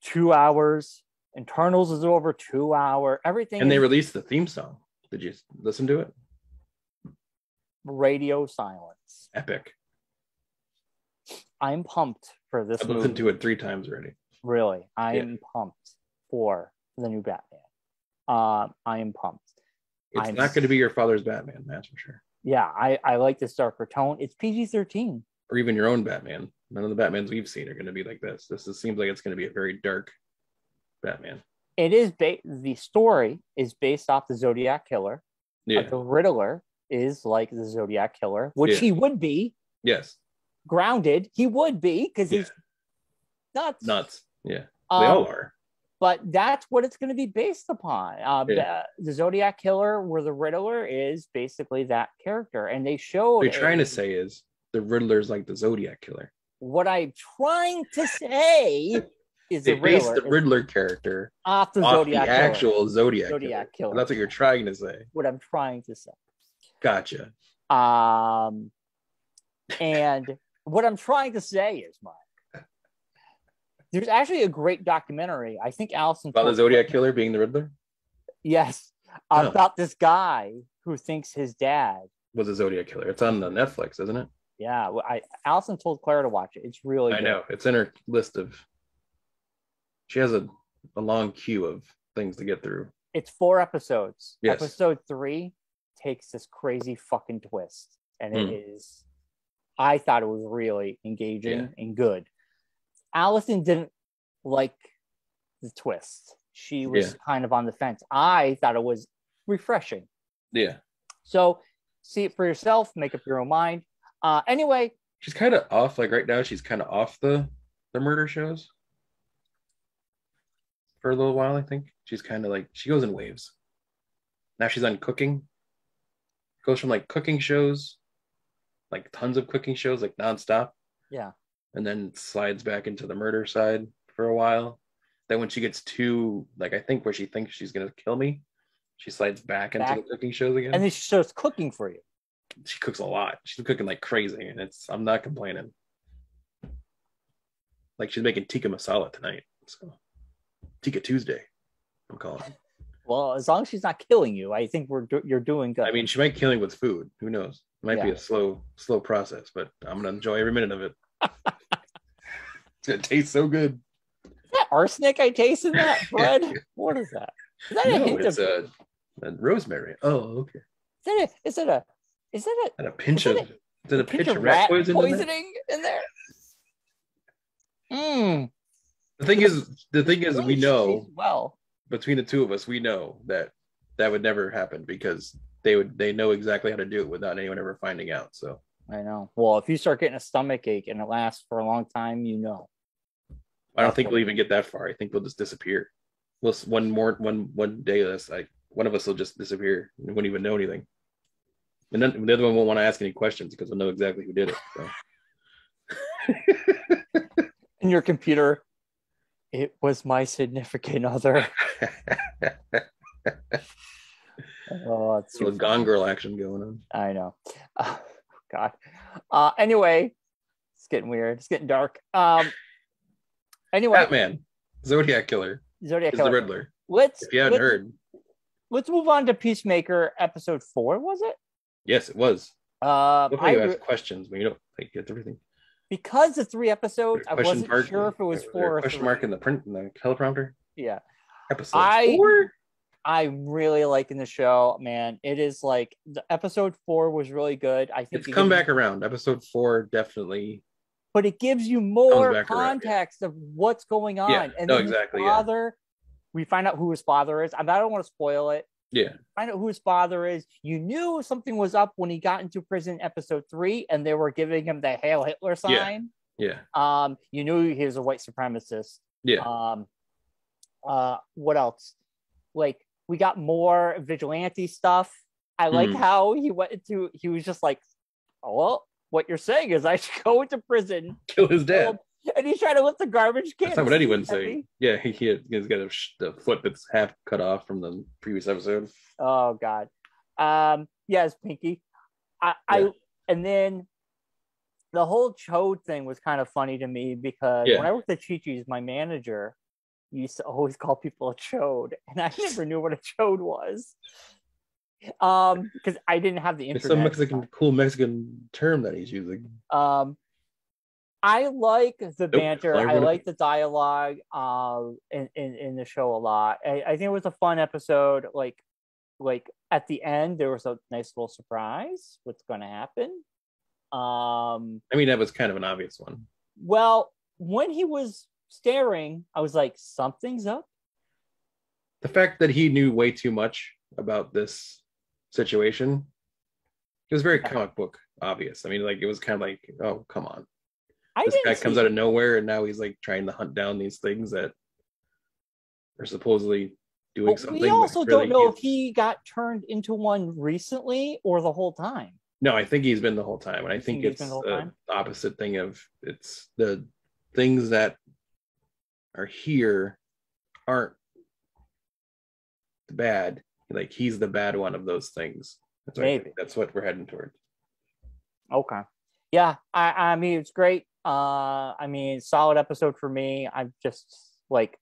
Speaker 2: 2 hours. Eternals is over 2 hours. Everything.
Speaker 1: And they released the theme song. Did you listen to it?
Speaker 2: Radio silence.
Speaker 1: Epic.
Speaker 2: I'm pumped for this.
Speaker 1: I've listened to it 3 times already.
Speaker 2: Really, I am pumped for the new Batman. I am pumped.
Speaker 1: It's not going to be your father's Batman, that's for sure.
Speaker 2: Yeah, I like this darker tone. It's PG-13.
Speaker 1: Or even your own Batman. None of the Batmans we've seen are going to be like this. Seems like it's going to be a very dark Batman.
Speaker 2: It is. The story is based off the Zodiac Killer.
Speaker 1: Yeah.
Speaker 2: The Riddler is like the Zodiac Killer, which he would be.
Speaker 1: Yes.
Speaker 2: Grounded, he would be because he's nuts. Yeah,
Speaker 1: they all are.
Speaker 2: But that's what it's going to be based upon. The Zodiac Killer, where the Riddler is basically that character, and they showed.
Speaker 1: What you're trying to say is the Riddler's like the Zodiac Killer.
Speaker 2: What I'm trying to say is
Speaker 1: they based the Riddler character
Speaker 2: off the Zodiac Killer.
Speaker 1: Actual Zodiac Killer. That's what you're trying to say.
Speaker 2: What I'm trying to say.
Speaker 1: Gotcha.
Speaker 2: And what I'm trying to say is, Mark, there's actually a great documentary. I think Allison
Speaker 1: about the Zodiac Killer being the Riddler.
Speaker 2: Yes, about this guy who thinks his dad
Speaker 1: was a Zodiac Killer. It's on the Netflix, isn't it?
Speaker 2: Yeah, Allison told Claire to watch it. It's really good.
Speaker 1: I know. It's in her list of. She has a long queue of things to get through.
Speaker 2: It's 4 episodes.
Speaker 1: Yes.
Speaker 2: Episode 3 takes this crazy fucking twist, and it is. I thought it was really engaging and good. Allison didn't like the twist. She was kind of on the fence. I thought it was refreshing.
Speaker 1: Yeah.
Speaker 2: So see it for yourself. Make up your own mind. Anyway.
Speaker 1: She's kind of off. Like right now, she's kind of off the murder shows. For a little while, I think. She's kind of like, she goes in waves. Now she's on cooking. Goes from like cooking shows, like tons of cooking shows, like nonstop.
Speaker 2: Yeah.
Speaker 1: And then slides back into the murder side for a while. Then when she gets to, like, I think where she thinks she's going to kill me, she slides back into the cooking shows again.
Speaker 2: And then she starts cooking for you.
Speaker 1: She cooks a lot. She's cooking like crazy, and I'm not complaining. Like she's making tikka masala tonight. So Tikka Tuesday, I'm calling it.
Speaker 2: Well, as long as she's not killing you, I think you're doing good.
Speaker 1: I mean, she might kill you with food. Who knows? It might be a slow process, but I'm going to enjoy every minute of it. It's going to taste so good.
Speaker 2: Is that arsenic I taste in that bread? What is that? Is that
Speaker 1: a hint of rosemary? Oh, okay.
Speaker 2: Is it Is that
Speaker 1: a pinch of
Speaker 2: rat poisoning in there?
Speaker 1: The thing is, we know
Speaker 2: well
Speaker 1: between the two of us, we know that would never happen because they know exactly how to do it without anyone ever finding out. So
Speaker 2: I know. Well, if you start getting a stomach ache and it lasts for a long time, you know.
Speaker 1: I don't think we'll even get that far. I think we'll just disappear. One day, one of us will just disappear and won't even know anything. And then the other one won't want to ask any questions because we'll know exactly who did it.
Speaker 2: So. In your computer, it was my significant other.
Speaker 1: Oh, it's a little Gone Girl action going on.
Speaker 2: I know. Oh, God. Anyway, it's getting weird. It's getting dark. Anyway,
Speaker 1: Batman, Zodiac Killer, the Riddler. If you haven't heard,
Speaker 2: let's move on to Peacemaker episode 4. Was it?
Speaker 1: Yes, it was. I ask questions when you don't get everything.
Speaker 2: Because the 3 episodes, I wasn't sure if it was 4 or
Speaker 1: question mark in the teleprompter.
Speaker 2: Yeah.
Speaker 1: Episode 4.
Speaker 2: I'm really liking the show, man. It is like the episode 4 was really good. I think
Speaker 1: it's come back around. Episode 4 definitely.
Speaker 2: But it gives you more context of what's going on.
Speaker 1: Yeah,
Speaker 2: and then his father, we find out who his father is. I don't want to spoil it.
Speaker 1: Yeah.
Speaker 2: Find out who his father is. You knew something was up when he got into prison episode 3 and they were giving him the Hail Hitler sign.
Speaker 1: Yeah.
Speaker 2: You knew he was a white supremacist.
Speaker 1: Yeah.
Speaker 2: What else? Like, we got more vigilante stuff. I like how he was just like, oh, well, what you're saying is I should go into prison,
Speaker 1: kill his dad.
Speaker 2: And he's trying to lift the garbage can.
Speaker 1: That's not what anyone's saying. Yeah, he's got a foot that's half cut off from the previous episode.
Speaker 2: Oh, God. Yes, Pinky. And then the whole Chode thing was kind of funny to me because when I worked at Chi-Chi's, my manager used to always call people a chode, and I never knew what a chode was. Because I didn't have the internet.
Speaker 1: It's a cool Mexican term that he's using.
Speaker 2: I like the banter. I like the dialogue in the show a lot. I think it was a fun episode. Like at the end, there was a nice little surprise. What's going to happen?
Speaker 1: I mean, that was kind of an obvious one.
Speaker 2: Well, when he was staring, I was like, something's up.
Speaker 1: The fact that he knew way too much about this situation, it was very comic book obvious. I mean, like, it was kind of like, oh, come on. This guy comes out of nowhere and now he's like trying to hunt down these things that are supposedly doing something.
Speaker 2: We also don't know if he got turned into one recently or the whole time.
Speaker 1: No, I think he's been the whole time. And I think it's the opposite thing of it's the things that are here aren't bad. Like, he's the bad one of those things. That's what we're heading toward.
Speaker 2: Okay. Yeah, I mean, it's great. I mean, solid episode for me. I'm just like,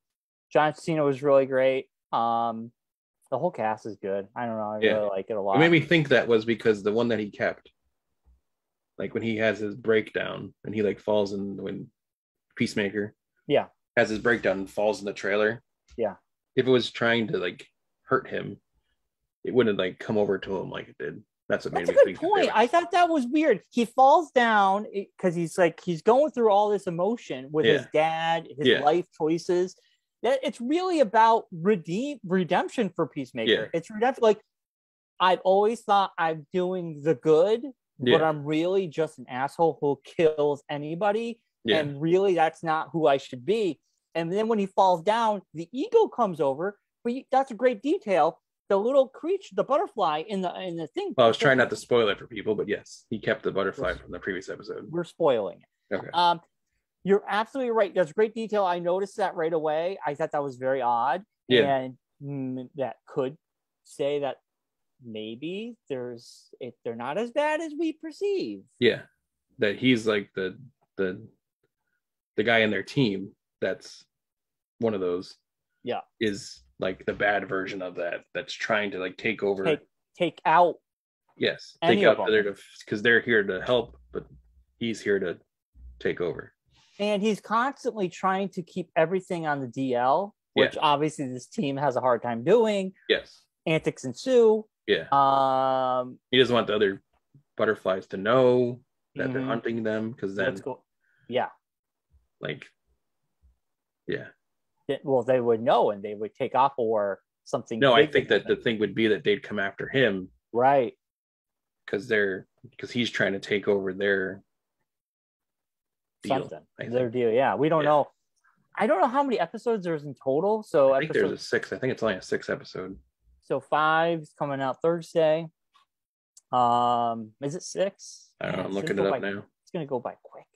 Speaker 2: John Cena was really great. The whole cast is good. I don't know. I really like it a lot.
Speaker 1: It made me think that was because the one that he kept, like when he has his breakdown and he like falls in when Peacemaker has his breakdown and falls in the trailer.
Speaker 2: Yeah.
Speaker 1: If it was trying to like hurt him, it wouldn't like come over to him like it did. That's what made me think. That's a good
Speaker 2: point. I thought that was weird. He falls down because he's going through all this emotion with his dad, his life choices. It's really about redemption for Peacemaker. Yeah. It's redemption. Like, I've always thought I'm doing the good, but I'm really just an asshole who kills anybody. Yeah. And really, that's not who I should be. And then when he falls down, the ego comes over. But that's a great detail. The little creature, the butterfly in the thing.
Speaker 1: Well, I was trying not to spoil it for people, but yes, he kept the butterfly from the previous episode.
Speaker 2: We're spoiling it.
Speaker 1: Okay.
Speaker 2: You're absolutely right. That's great detail. I noticed that right away. I thought that was very odd.
Speaker 1: Yeah.
Speaker 2: And that could say that maybe they're not as bad as we perceive.
Speaker 1: Yeah. That he's like the guy in their team that's one of those.
Speaker 2: Yeah.
Speaker 1: Is like the bad version of that's trying to like take over.
Speaker 2: Take out.
Speaker 1: Yes. Take out because they're here to help, but he's here to take over.
Speaker 2: And he's constantly trying to keep everything on the DL, which obviously this team has a hard time doing.
Speaker 1: Yes.
Speaker 2: Antics ensue.
Speaker 1: Yeah. He doesn't want the other butterflies to know that they're hunting them, because then
Speaker 2: yeah,
Speaker 1: like yeah.
Speaker 2: Well, they would know and they would take off, or something.
Speaker 1: No, I think that the thing would be that they'd come after him,
Speaker 2: right?
Speaker 1: Because he's trying to take over their deal.
Speaker 2: Their deal. Yeah, we don't know. I don't know how many episodes there's in total. So
Speaker 1: I think there's a 6. I think it's only a 6 episode.
Speaker 2: So 5's coming out Thursday. Is it 6?
Speaker 1: I don't know. I'm looking it up now.
Speaker 2: It's gonna go by quick.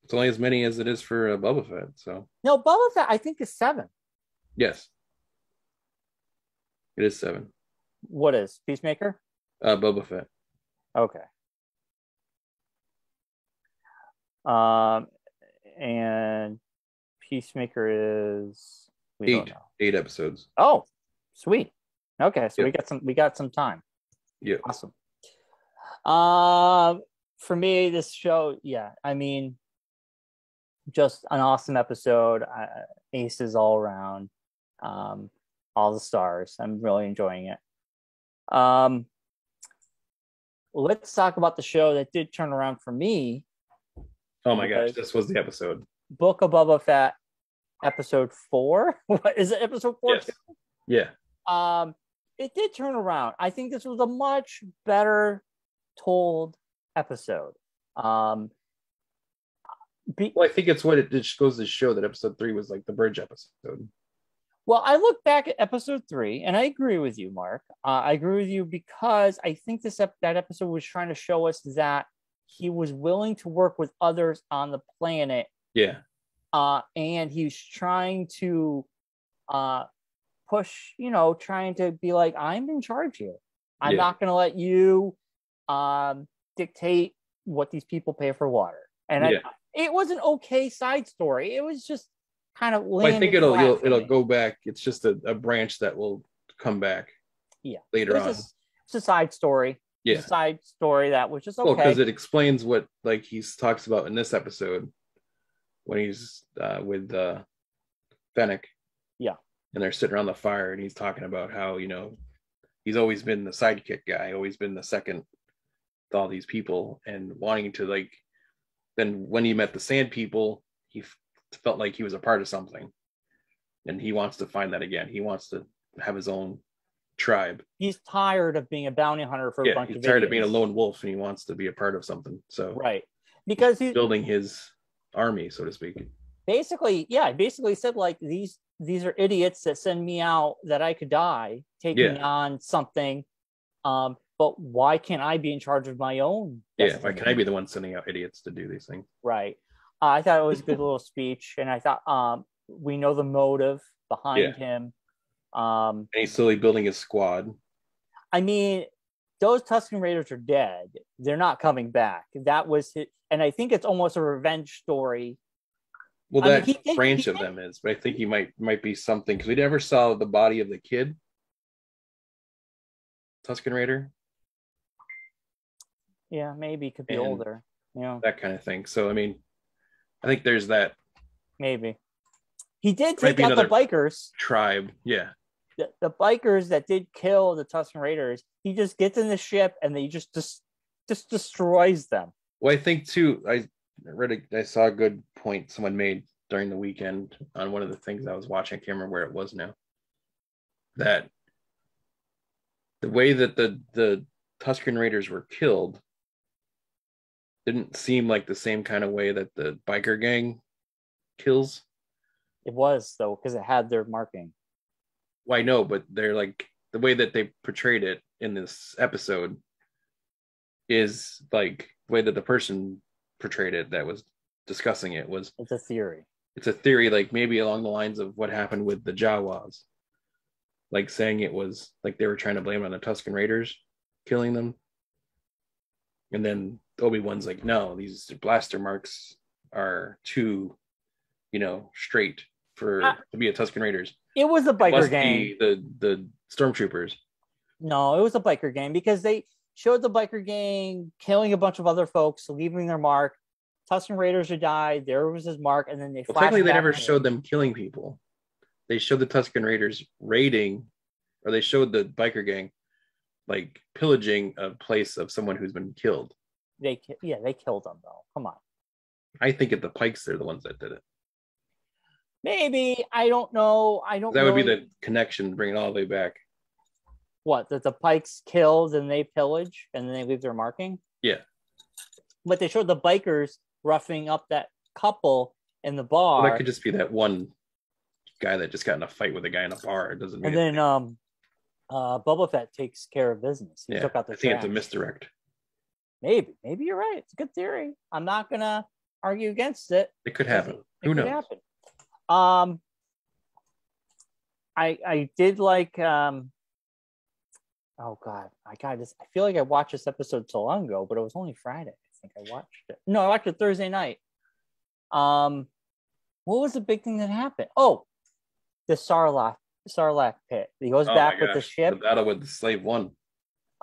Speaker 1: It's only as many as it is for Boba Fett. So
Speaker 2: no, Boba Fett I think is 7.
Speaker 1: Yes, it is 7.
Speaker 2: What is Peacemaker?
Speaker 1: Boba Fett.
Speaker 2: Okay. And Peacemaker is
Speaker 1: 8 episodes.
Speaker 2: Oh, sweet. Okay, so we got some time.
Speaker 1: Yeah.
Speaker 2: Awesome. For me, this show, I mean, just an awesome episode. Aces all around. All the stars. I'm really enjoying it. Let's talk about the show that did turn around for me.
Speaker 1: Oh my gosh, this was the episode.
Speaker 2: Book of Boba Fett, episode 4. What is it? Episode 4?
Speaker 1: Yes. Yeah.
Speaker 2: It did turn around. I think this was a much better told episode.
Speaker 1: Well, I think it's what it just goes to show that episode 3 was like the bridge episode.
Speaker 2: Well, I look back at episode 3, and I agree with you, Mark. I agree with you because I think that episode was trying to show us that he was willing to work with others on the planet.
Speaker 1: Yeah.
Speaker 2: And he's trying to push, trying to be like, I'm in charge here. I'm not going to let you dictate what these people pay for water. And it was an okay side story. It was just kind of
Speaker 1: I think it'll go back. It's just a branch that will come back.
Speaker 2: Yeah.
Speaker 1: Later on.
Speaker 2: It's a side story.
Speaker 1: Yeah.
Speaker 2: It's a side story that was just okay.
Speaker 1: Well, because it explains what like he talks about in this episode when he's with Fennec.
Speaker 2: Yeah.
Speaker 1: And they're sitting around the fire, and he's talking about how, he's always been the sidekick guy, always been the second to all these people, and wanting to then when he met the Sand People, he felt like he was a part of something, and he wants to find that again. He wants to have his own tribe.
Speaker 2: He's tired of being a bounty hunter for a bunch of
Speaker 1: he's tired of being a lone wolf, and he wants to be a part of something. So
Speaker 2: because he's
Speaker 1: building his army, so to speak.
Speaker 2: Basically said like these are idiots that send me out that I could die taking on something. But why can't I be in charge of my own destiny?
Speaker 1: Why can I be the one sending out idiots to do these things?
Speaker 2: Right. I thought it was a good little speech, and I thought we know the motive behind him.
Speaker 1: And he's slowly building his squad.
Speaker 2: I mean, those Tusken Raiders are dead. They're not coming back. That was it. And I think it's almost a revenge story.
Speaker 1: Well, that branch of them is, but I think he might be something, because we never saw the body of the kid Tusken Raider.
Speaker 2: Yeah, maybe it could be older.
Speaker 1: That kind of thing. So I mean, I think there's that.
Speaker 2: Maybe he did take out the bikers
Speaker 1: tribe. Yeah,
Speaker 2: the bikers that did kill the Tusken Raiders. He just gets in the ship and they just destroys them.
Speaker 1: Well, I think too. I saw a good point someone made during the weekend on one of the things I was watching. I can't remember where it was now. That the way that the Tusken Raiders were killed didn't seem like the same kind of way that the biker gang kills.
Speaker 2: It was, though, because it had their marking.
Speaker 1: Well, I know, but they're like, the way that they portrayed it in this episode is like the way that the person portrayed it that was discussing it was.
Speaker 2: It's a theory.
Speaker 1: It's a theory, like maybe along the lines of what happened with the Jawas. Like saying it was like they were trying to blame it on the Tusken Raiders killing them. And then Obi-Wan's like, no, these blaster marks are too, straight to be a Tusken Raiders.
Speaker 2: It was a biker gang.
Speaker 1: The stormtroopers.
Speaker 2: No, it was a biker gang because they showed the biker gang killing a bunch of other folks, leaving their mark. Tusken Raiders had died. There was his mark, and then
Speaker 1: technically they never showed them killing people. They showed the Tusken Raiders raiding, or they showed the biker gang like pillaging a place of someone who's been killed.
Speaker 2: They killed them though. Come on.
Speaker 1: I think the Pikes are the ones that did it.
Speaker 2: Maybe, I don't know.
Speaker 1: That would be the connection, bring it all the way back.
Speaker 2: What, that the Pikes killed and they pillage and then they leave their marking?
Speaker 1: Yeah.
Speaker 2: But they showed the bikers roughing up that couple in the bar.
Speaker 1: Well, that could just be that one guy that just got in a fight with a guy in a bar. It doesn't mean.
Speaker 2: And then Boba Fett takes care of business. He took out the trash. I think it's a misdirect. Maybe you're right. It's a good theory. I'm not gonna argue against it.
Speaker 1: It could happen. Who knows? Happen.
Speaker 2: I did like oh god, I feel like I watched this episode so long ago, but it was only Friday. I think I watched it. No, I watched it Thursday night. What was the big thing that happened? Oh, the Starlight Pit. He goes back with the ship.
Speaker 1: The battle with the Slave One.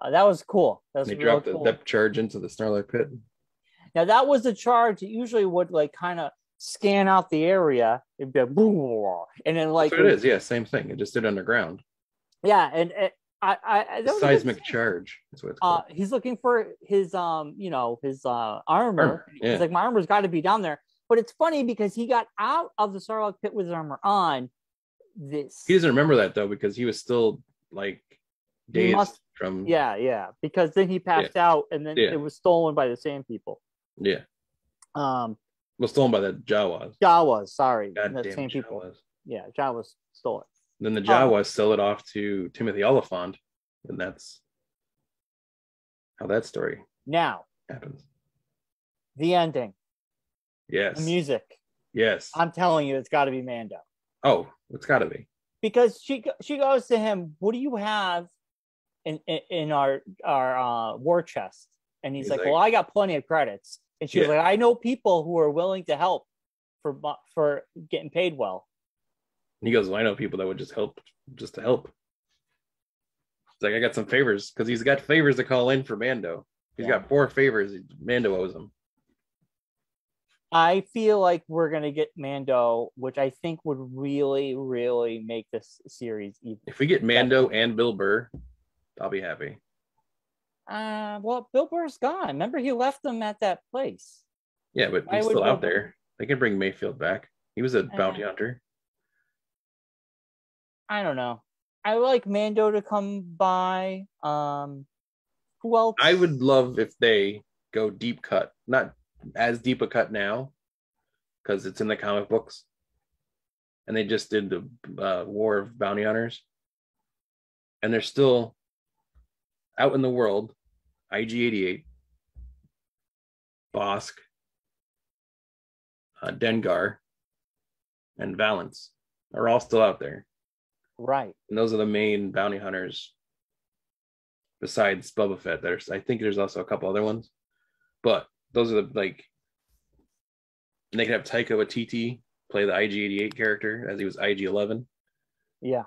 Speaker 2: That was cool. That was
Speaker 1: they dropped the depth charge into the Starlight Pit.
Speaker 2: Now that was the charge that usually would like kind of scan out the area. It'd be like, and then like
Speaker 1: that's what it is. Yeah, same thing. It just did underground.
Speaker 2: Yeah, and
Speaker 1: seismic charge is what it's called.
Speaker 2: He's looking for his his armor.
Speaker 1: Yeah.
Speaker 2: He's like, my armor's got to be down there. But it's funny because he got out of the Starlight Pit with his armor on.
Speaker 1: He doesn't remember that though because he was still like dazed from.
Speaker 2: Yeah. Because then he passed out, and then it was stolen by the same people.
Speaker 1: Yeah. Was stolen by the Jawas.
Speaker 2: Jawas, sorry,
Speaker 1: the
Speaker 2: same
Speaker 1: Jawas.
Speaker 2: people. Yeah, Jawas stole it.
Speaker 1: Then the Jawas sell it off to Timothy Oliphant, and that's how that story
Speaker 2: now
Speaker 1: happens.
Speaker 2: The ending.
Speaker 1: Yes.
Speaker 2: The music.
Speaker 1: Yes.
Speaker 2: I'm telling you, it's got to be Mando.
Speaker 1: Oh, it's got to be.
Speaker 2: Because she goes to him, what do you have in our war chest? And he's like, well, I got plenty of credits. And she's like, I know people who are willing to help for getting paid well.
Speaker 1: And he goes, well, I know people that would just help to help. It's like, I got some favors because he's got favors to call in for Mando. He's got 4 favors Mando owes him.
Speaker 2: I feel like we're going to get Mando, which I think would really, really make this series even.
Speaker 1: If we get Mando and Bill Burr, I'll be happy.
Speaker 2: Well, Bill Burr's gone. Remember, he left them at that place.
Speaker 1: Yeah, but he's still out there. They can bring Mayfield back. He was a bounty hunter.
Speaker 2: I don't know. I like Mando to come by. Who else?
Speaker 1: I would love if they go deep cut. Not as deep a cut now, because it's in the comic books. And they just did the War of Bounty Hunters. And they're still out in the world. IG-88, Bosk, Dengar, and Valance are all still out there.
Speaker 2: Right.
Speaker 1: And those are the main bounty hunters besides Boba Fett. I think there's also a couple other ones. But those are and they could have Taika Waititi play the IG-88 character as he was IG-11.
Speaker 2: Yeah.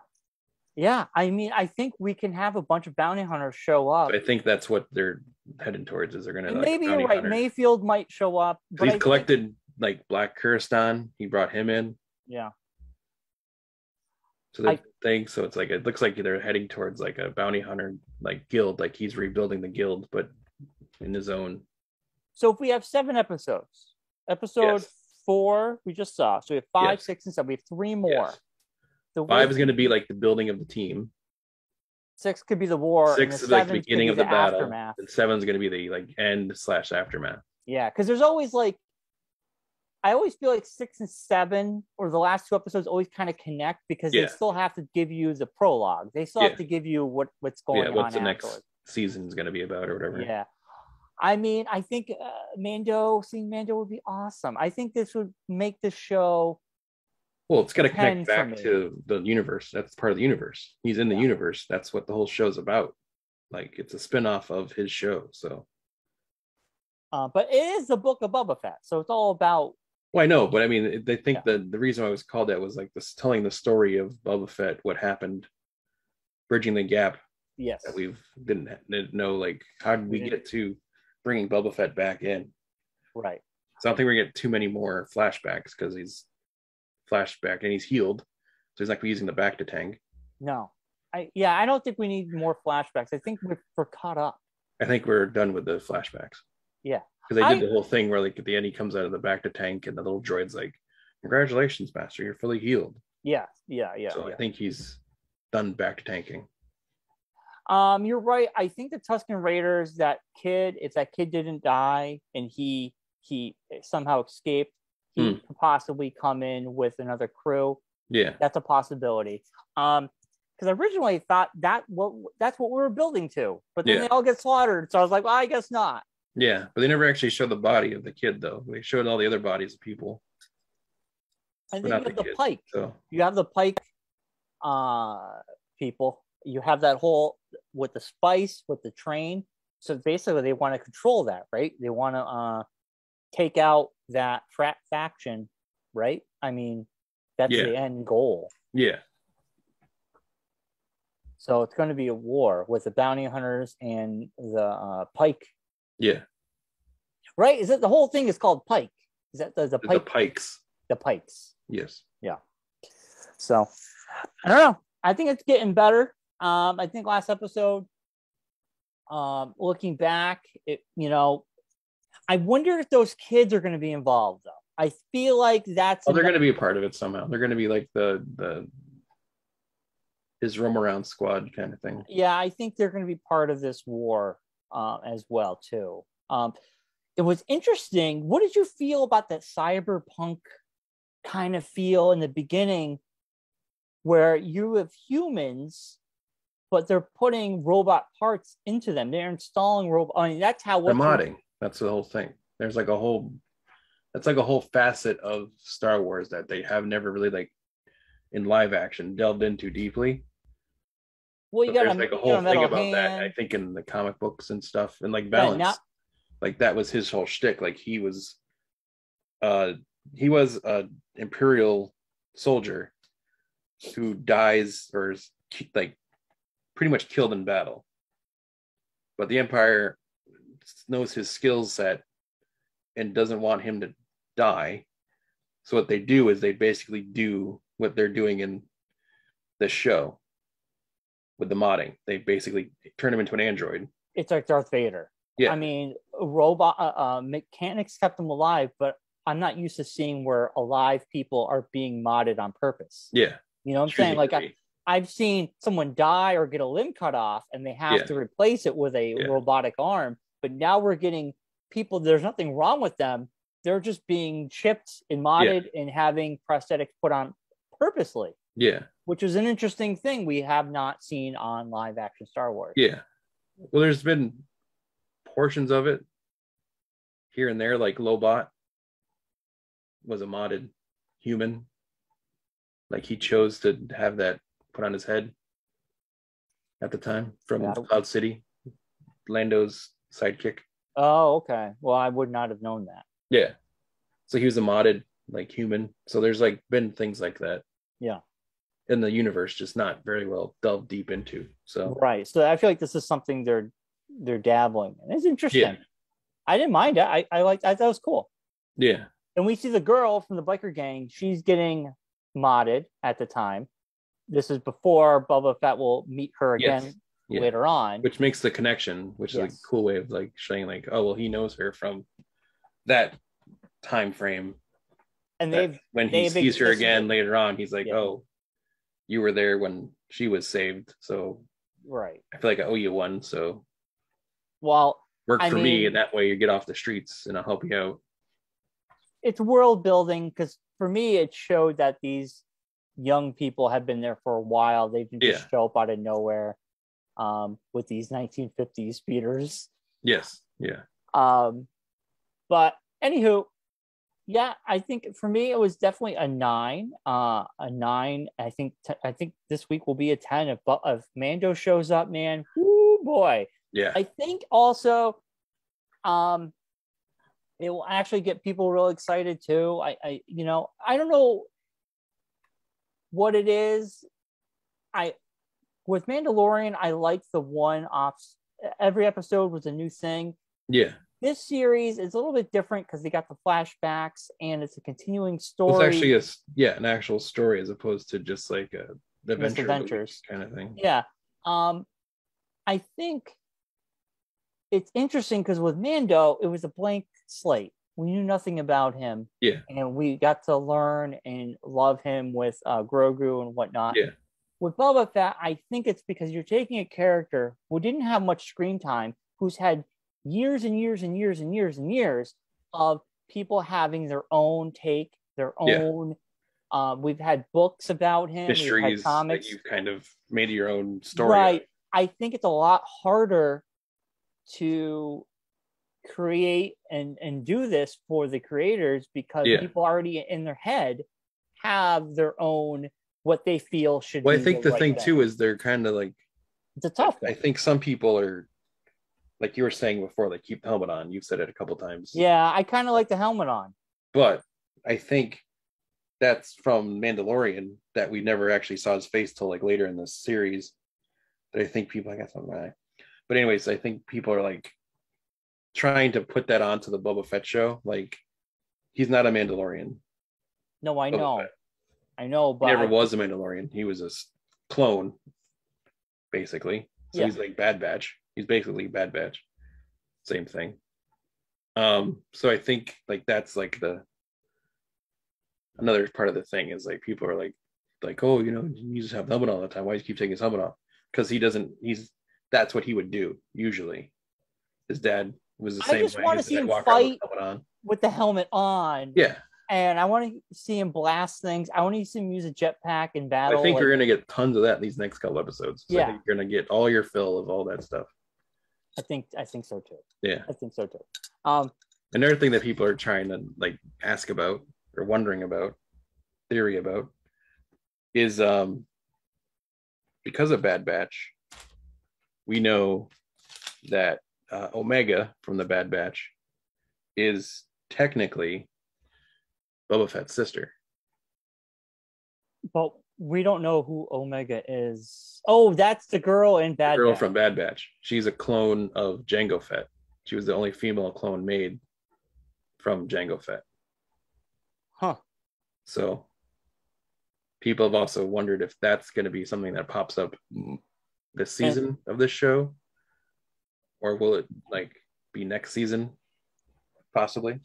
Speaker 2: Yeah, I mean, I think we can have a bunch of bounty hunters show up.
Speaker 1: I think that's what they're heading towards. Is they're going to
Speaker 2: maybe you're right. Mayfield might show up.
Speaker 1: But he's collected like Black Kuristan. He brought him in.
Speaker 2: Yeah.
Speaker 1: So it's like it looks like they're heading towards like a bounty hunter like guild. Like he's rebuilding the guild, but in his own.
Speaker 2: So if we have 7 episodes, episode 4 we just saw. So we have 5, 6, and 7. We have 3 more.
Speaker 1: Yes. 5 is going to be like the building of the team.
Speaker 2: 6 could be the war.
Speaker 1: 6 is like the beginning of the battle. Aftermath. And 7 is going to be the like end/aftermath.
Speaker 2: Yeah, because there's always like, I always feel like 6 and 7 or the last 2 episodes always kind of connect because they still have to give you the prologue. They still have to give you what's going on.
Speaker 1: What's the next season is going to be about or whatever.
Speaker 2: Yeah. I mean, I think seeing Mando would be awesome. I think this would make the show.
Speaker 1: Well, it's got to connect back to the universe. That's part of the universe. He's in the universe. That's what the whole show's about. Like, it's a spinoff of his show. So,
Speaker 2: but it is the book of Boba Fett, so it's all about.
Speaker 1: Well, I know, but I mean, they think the reason why it was called that was like this telling the story of Boba Fett, what happened, bridging the gap.
Speaker 2: Yes,
Speaker 1: that we didn't know. Like, how did we get to bringing Boba Fett back in?
Speaker 2: Right.
Speaker 1: So I don't think we're gonna get too many more flashbacks because he's flashback and he's healed, so he's not gonna be using the back to tank.
Speaker 2: No, I don't think we need more flashbacks. I think we're caught up.
Speaker 1: I think we're done with the flashbacks.
Speaker 2: Yeah.
Speaker 1: Because they did the whole thing where like at the end he comes out of the back to tank and the little droid's like, "Congratulations, Master, you're fully healed."
Speaker 2: Yeah.
Speaker 1: So I think he's done back to tanking.
Speaker 2: You're right. I think the Tusken Raiders, if that kid didn't die and he somehow escaped, he could possibly come in with another crew.
Speaker 1: Yeah.
Speaker 2: That's a possibility. Because originally I thought that's what we were building to, but then they all get slaughtered. So I was like, well, I guess not.
Speaker 1: Yeah, but they never actually showed the body of the kid, though. They showed all the other bodies of people.
Speaker 2: And then you have the Pike. So. You have the Pike people. You have that whole with the spice, with the train. So basically, they want to control that, right? They want to take out that frat faction, right? I mean, that's the end goal.
Speaker 1: Yeah.
Speaker 2: So it's going to be a war with the bounty hunters and the Pike.
Speaker 1: Yeah.
Speaker 2: Right? Is it the whole thing is called Pike? Is that the Pike?
Speaker 1: The Pikes.
Speaker 2: The Pikes.
Speaker 1: Yes.
Speaker 2: Yeah. So I don't know. I think it's getting better. I think last episode, looking back, I wonder if those kids are going to be involved though. I feel like that's
Speaker 1: they're going to be a part of it somehow. They're going to be like the his roam around squad kind of thing.
Speaker 2: Yeah, I think they're going to be part of this war as well too. It was interesting. What did you feel about that cyberpunk kind of feel in the beginning where you have humans, but they're putting robot parts into them? They're installing robot. I mean, that's how
Speaker 1: they're modding. That's the whole thing. There's like a whole facet of Star Wars that they have never really like in live action delved into deeply.
Speaker 2: Well, you got
Speaker 1: there's like a whole thing about that. I think in the comic books and stuff, and like Balance, like that was his whole shtick. Like he was a Imperial soldier who dies or is like pretty much killed in battle, but the Empire knows his skill set and doesn't want him to die. So what they do is they basically do what they're doing in the show with the modding. They basically turn him into an android.
Speaker 2: It's like Darth Vader.
Speaker 1: Yeah.
Speaker 2: I mean, robot mechanics kept him alive, but I'm not used to seeing where alive people are being modded on purpose.
Speaker 1: Yeah.
Speaker 2: You know what I'm saying? Like I've seen someone die or get a limb cut off and they have to replace it with a robotic arm. But now we're getting people, there's nothing wrong with them. They're just being chipped and modded and having prosthetics put on purposely.
Speaker 1: Yeah.
Speaker 2: Which is an interesting thing we have not seen on live action Star Wars.
Speaker 1: Yeah. Well, there's been portions of it here and there, like Lobot was a modded human. Like he chose to have that put on his head at the time from Cloud City, Lando's sidekick.
Speaker 2: Oh, okay. Well, I would not have known that.
Speaker 1: Yeah. So he was a modded like human. So there's like been things like that.
Speaker 2: Yeah.
Speaker 1: In the universe, just not very well delved deep into. So
Speaker 2: right. So I feel like this is something they're dabbling in. It's interesting.
Speaker 1: Yeah.
Speaker 2: I didn't mind it. I liked. I thought it was cool.
Speaker 1: Yeah.
Speaker 2: And we see the girl from the biker gang. She's getting modded at the time. This is before Boba Fett will meet her again later on,
Speaker 1: which makes the connection, which is a cool way of like showing like, oh well, he knows her from that time frame.
Speaker 2: And
Speaker 1: when he sees her again later on, he's like, oh, you were there when she was saved, so
Speaker 2: right.
Speaker 1: I feel like I owe you one. So
Speaker 2: well,
Speaker 1: work for me, and that way you get off the streets, and I'll help you out.
Speaker 2: It's world building because for me, it showed that these young people have been there for a while. They didn't just show up out of nowhere with these 1950s speeders.
Speaker 1: Yes. Yeah.
Speaker 2: But anywho, yeah, I think for me it was definitely a 9. A 9. I think this week will be a 10 if Mando shows up, man. Woo boy.
Speaker 1: Yeah.
Speaker 2: I think also it will actually get people real excited too. I don't know what it is. With Mandalorian, I liked the one-offs. Every episode was a new thing.
Speaker 1: Yeah.
Speaker 2: This series is a little bit different because they got the flashbacks and it's a continuing story.
Speaker 1: It's actually an actual story as opposed to just like
Speaker 2: misadventures
Speaker 1: kind of thing.
Speaker 2: Yeah. I think it's interesting because with Mando, it was a blank slate. We knew nothing about him.
Speaker 1: Yeah.
Speaker 2: And we got to learn and love him with Grogu and whatnot.
Speaker 1: Yeah.
Speaker 2: With Boba Fett, I think it's because you're taking a character who didn't have much screen time, who's had years and years and years and years and years of people having their own take, their own. We've had books about him.
Speaker 1: Mysteries
Speaker 2: we've had comics
Speaker 1: that you've kind of made your own story.
Speaker 2: Right. I think it's a lot harder to create and do this for the creators because people already in their head have their own what they feel should
Speaker 1: be.
Speaker 2: I
Speaker 1: think the thing too is they're kind of like
Speaker 2: it's a tough one.
Speaker 1: I think some people are like you were saying before, like keep the helmet on. You've said it a couple times.
Speaker 2: Yeah, I kind of like the helmet on.
Speaker 1: But I think that's from Mandalorian that we never actually saw his face till like later in the series. That I think people I got something right. But anyways, I think people are like trying to put that onto the Boba Fett show. Like he's not a Mandalorian.
Speaker 2: No, I know. Fett. I know, but
Speaker 1: he never was a Mandalorian. He was a clone, basically. So he's like Bad Batch. He's basically Bad Batch. Same thing. So I think like that's like another part of the thing is like people are like, oh, you know, you just have the helmet on all the time. Why do you keep taking his helmet off? Because that's what he would do usually. His dad was the same way.
Speaker 2: I just want to see him fight with the helmet on.
Speaker 1: Yeah.
Speaker 2: And I want to see him blast things. I want to see him use a jetpack in battle.
Speaker 1: I think you're going to get tons of that in these next couple episodes. So I think you're going to get all your fill of all that stuff.
Speaker 2: I think so too.
Speaker 1: Yeah.
Speaker 2: I think so too.
Speaker 1: Another thing that people are trying to like ask about or wondering about, theory about, is because of Bad Batch, we know that Omega from the Bad Batch is technically Boba Fett's sister.
Speaker 2: But we don't know who Omega is. Oh, that's the girl in Bad Batch. The girl
Speaker 1: from Bad Batch. She's a clone of Jango Fett. She was the only female clone made from Jango Fett.
Speaker 2: Huh.
Speaker 1: So people have also wondered if that's going to be something that pops up this season of this show, or will it like be next season, possibly?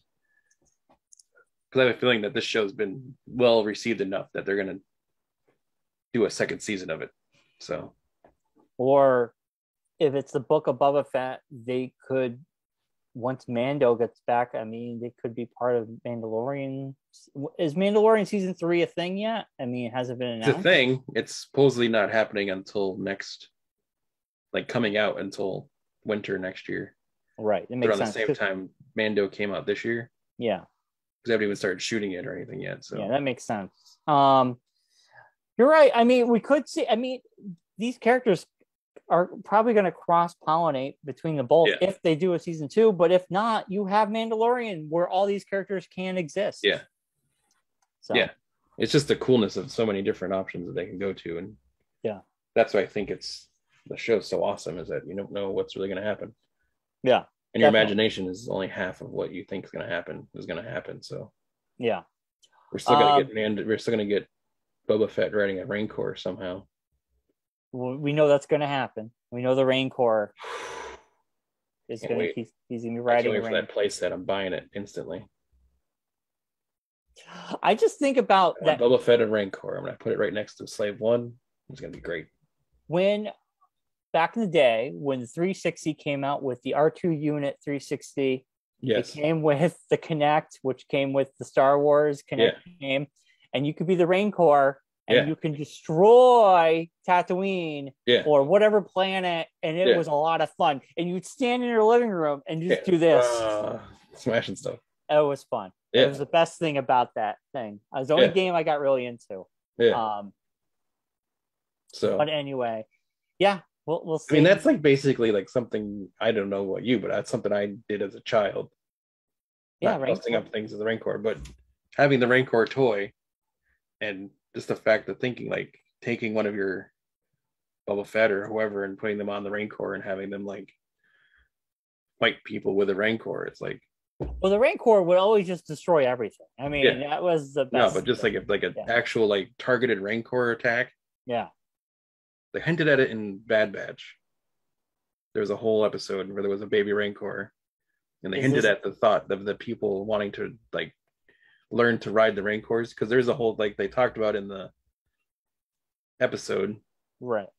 Speaker 1: Because I have a feeling that this show's been well received enough that they're going to do a second season of it. So,
Speaker 2: or if it's the book of Boba Fett, they could, once Mando gets back, I mean, they could be part of Mandalorian. Is Mandalorian season 3 a thing yet? I mean, has it been announced?
Speaker 1: It's a thing. It's supposedly not happening until next, like coming out until winter next year.
Speaker 2: Right. It makes
Speaker 1: around
Speaker 2: sense.
Speaker 1: the same time Mando came out this year.
Speaker 2: Yeah.
Speaker 1: Because they haven't even started shooting it or anything yet. So
Speaker 2: yeah, that makes sense. You're right. I mean, we could see. I mean, these characters are probably going to cross-pollinate between the both if they do a season 2. But if not, you have Mandalorian where all these characters can exist.
Speaker 1: Yeah. So. Yeah. It's just the coolness of so many different options that they can go to, and that's why I think the show's so awesome, is that you don't know what's really going to happen.
Speaker 2: Yeah.
Speaker 1: And your imagination is only half of what you think is going to happen. So
Speaker 2: yeah,
Speaker 1: we're still going to get Boba Fett riding a Rancor somehow.
Speaker 2: We know that's going to happen. We know the Rancor is going to he's going to be riding.
Speaker 1: I can't wait for that playset. I'm buying it instantly.
Speaker 2: I just think about that
Speaker 1: Boba Fett and Rancor. I'm going to put it right next to Slave One. It's going to be great.
Speaker 2: When back in the day, when the 360 came out with the R2 unit 360, it came with the Kinect, which came with the Star Wars Kinect game, and you could be the Rancor, and you can destroy Tatooine or whatever planet, and it was a lot of fun. And you'd stand in your living room and just do this,
Speaker 1: smashing stuff.
Speaker 2: It was fun. Yeah. It was the best thing about that thing. It was the only game I got really into.
Speaker 1: Yeah.
Speaker 2: But anyway, we'll see.
Speaker 1: I mean, that's like basically like something, I don't know what you, but that's something I did as a child. Not busting up things as the Rancor, but having the Rancor toy, and just the fact of thinking like taking one of your Boba Fett or whoever and putting them on the Rancor and having them like fight people with a Rancor. It's like,
Speaker 2: well, the Rancor would always just destroy everything. I mean, that was the best.
Speaker 1: No, but just like an actual like targeted Rancor attack.
Speaker 2: Yeah.
Speaker 1: They hinted at it in Bad Batch. There was a whole episode where there was a baby Rancor, and they hinted at the thought of the people wanting to like learn to ride the Rancors, because there's a whole like they talked about in the episode.
Speaker 2: Right.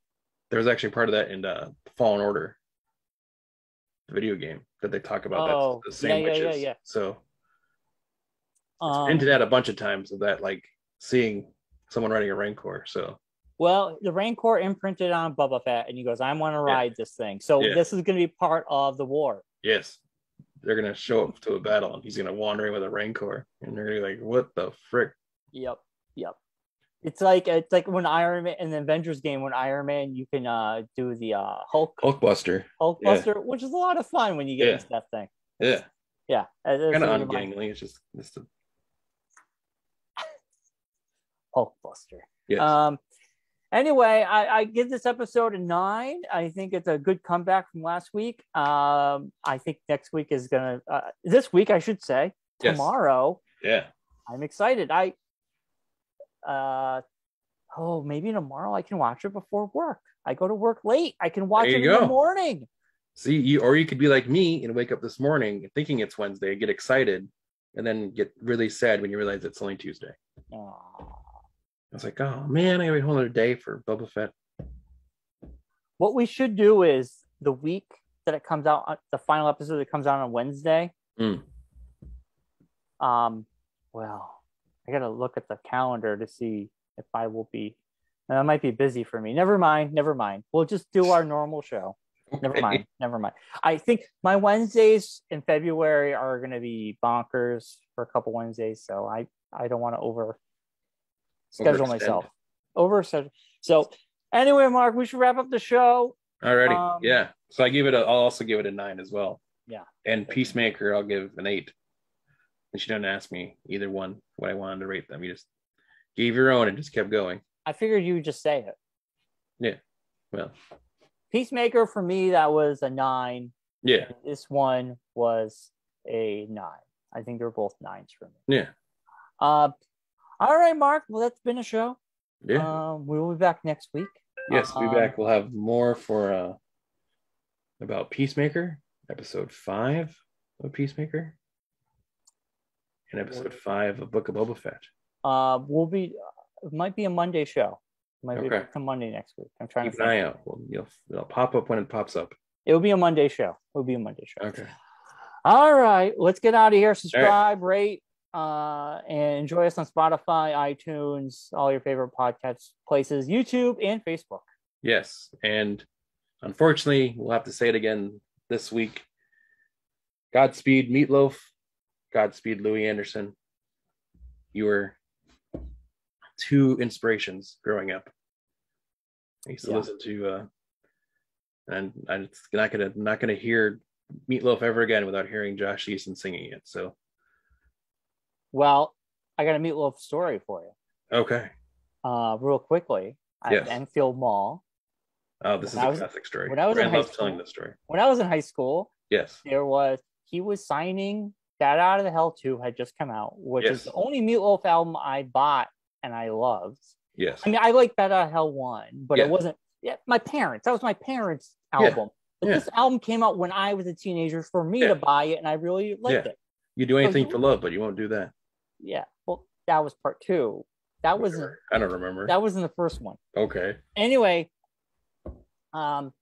Speaker 1: There was actually part of that in Fallen Order, the video game that they talk about. That's the same witches.
Speaker 2: Yeah.
Speaker 1: So it's hinted at a bunch of times of that, like seeing someone riding a Rancor. So
Speaker 2: well, the Rancor imprinted on Boba Fett, and he goes, "I want to ride this thing." So this is going to be part of the war.
Speaker 1: Yes, they're going to show up to a battle, and he's going to wander in with a Rancor, and they're going to be like, "What the frick?"
Speaker 2: Yep. It's like when Iron Man in the Avengers game, when Iron Man, you can do the
Speaker 1: Hulkbuster,
Speaker 2: which is a lot of fun when you get into that thing.
Speaker 1: Yeah. Kind of ungangly. It's just
Speaker 2: a Hulkbuster.
Speaker 1: Yes.
Speaker 2: Anyway, I give this episode a 9. I think it's a good comeback from last week. I think next week is gonna this week I should say tomorrow.
Speaker 1: Yeah.
Speaker 2: I'm excited. Maybe tomorrow I can watch it before work. I go to work late. I can watch it in the morning.
Speaker 1: See, or you could be like me and wake up this morning thinking it's Wednesday, get excited, and then get really sad when you realize it's only Tuesday.
Speaker 2: Aww.
Speaker 1: I was like, oh man, I gotta wait a whole other day for Boba Fett.
Speaker 2: What we should do is the week that it comes out, the final episode that comes out on Wednesday. Well, I gotta look at the calendar to see if I will be. That might be busy for me. Never mind. We'll just do our normal show. Never mind. I think my Wednesdays in February are going to be bonkers for a couple Wednesdays, so I don't want to over schedule myself. So anyway, Mark, we should wrap up the show.
Speaker 1: Alrighty. Yeah. So I'll also give it a 9 as well.
Speaker 2: Yeah.
Speaker 1: And Peacemaker, I'll give an 8. And she didn't ask me either one what I wanted to rate them. You just gave your own and just kept going.
Speaker 2: I figured you would just say it.
Speaker 1: Yeah. Well,
Speaker 2: Peacemaker for me, that was a 9.
Speaker 1: Yeah.
Speaker 2: This one was a 9. I think they're both 9s for me.
Speaker 1: Yeah.
Speaker 2: All right, Mark. Well, that's been a show.
Speaker 1: Yeah.
Speaker 2: We will be back next week.
Speaker 1: Yes, we'll be back. We'll have more for about Peacemaker, episode 5 of Peacemaker, and episode 5 of Book of Boba Fett.
Speaker 2: It might be a Monday show. It might be a Monday next week. I'm trying to keep an eye
Speaker 1: out. It'll pop up when it pops up.
Speaker 2: It'll be a Monday show.
Speaker 1: Okay.
Speaker 2: All right. Let's get out of here. Subscribe, rate, and enjoy us on Spotify, iTunes, all your favorite podcast places, YouTube, and Facebook.
Speaker 1: Yes. And unfortunately, we'll have to say it again this week. Godspeed, Meatloaf. Godspeed, Louie Anderson. You were 2 inspirations growing up. I used to listen to and I'm not gonna hear Meatloaf ever again without hearing Josh Easton singing it. So
Speaker 2: well, I got a Meatloaf story for you.
Speaker 1: Okay.
Speaker 2: Real quickly. At Enfield Mall.
Speaker 1: Oh, this is a classic story.
Speaker 2: When I was in high school,
Speaker 1: telling this story.
Speaker 2: When I was in high school,
Speaker 1: yes,
Speaker 2: he was signing Bat Out of the Hell 2 had just come out, which is the only Meatloaf album I bought and I loved.
Speaker 1: Yes.
Speaker 2: I mean, I like Bat Out of Hell 1, but it wasn't that was my parents' album. But this album came out when I was a teenager for me to buy it, and I really liked it.
Speaker 1: You do anything for love, but you won't do that.
Speaker 2: Yeah. Well, that was part 2. That was
Speaker 1: I don't remember.
Speaker 2: That was in the first one.
Speaker 1: Okay.
Speaker 2: Anyway, my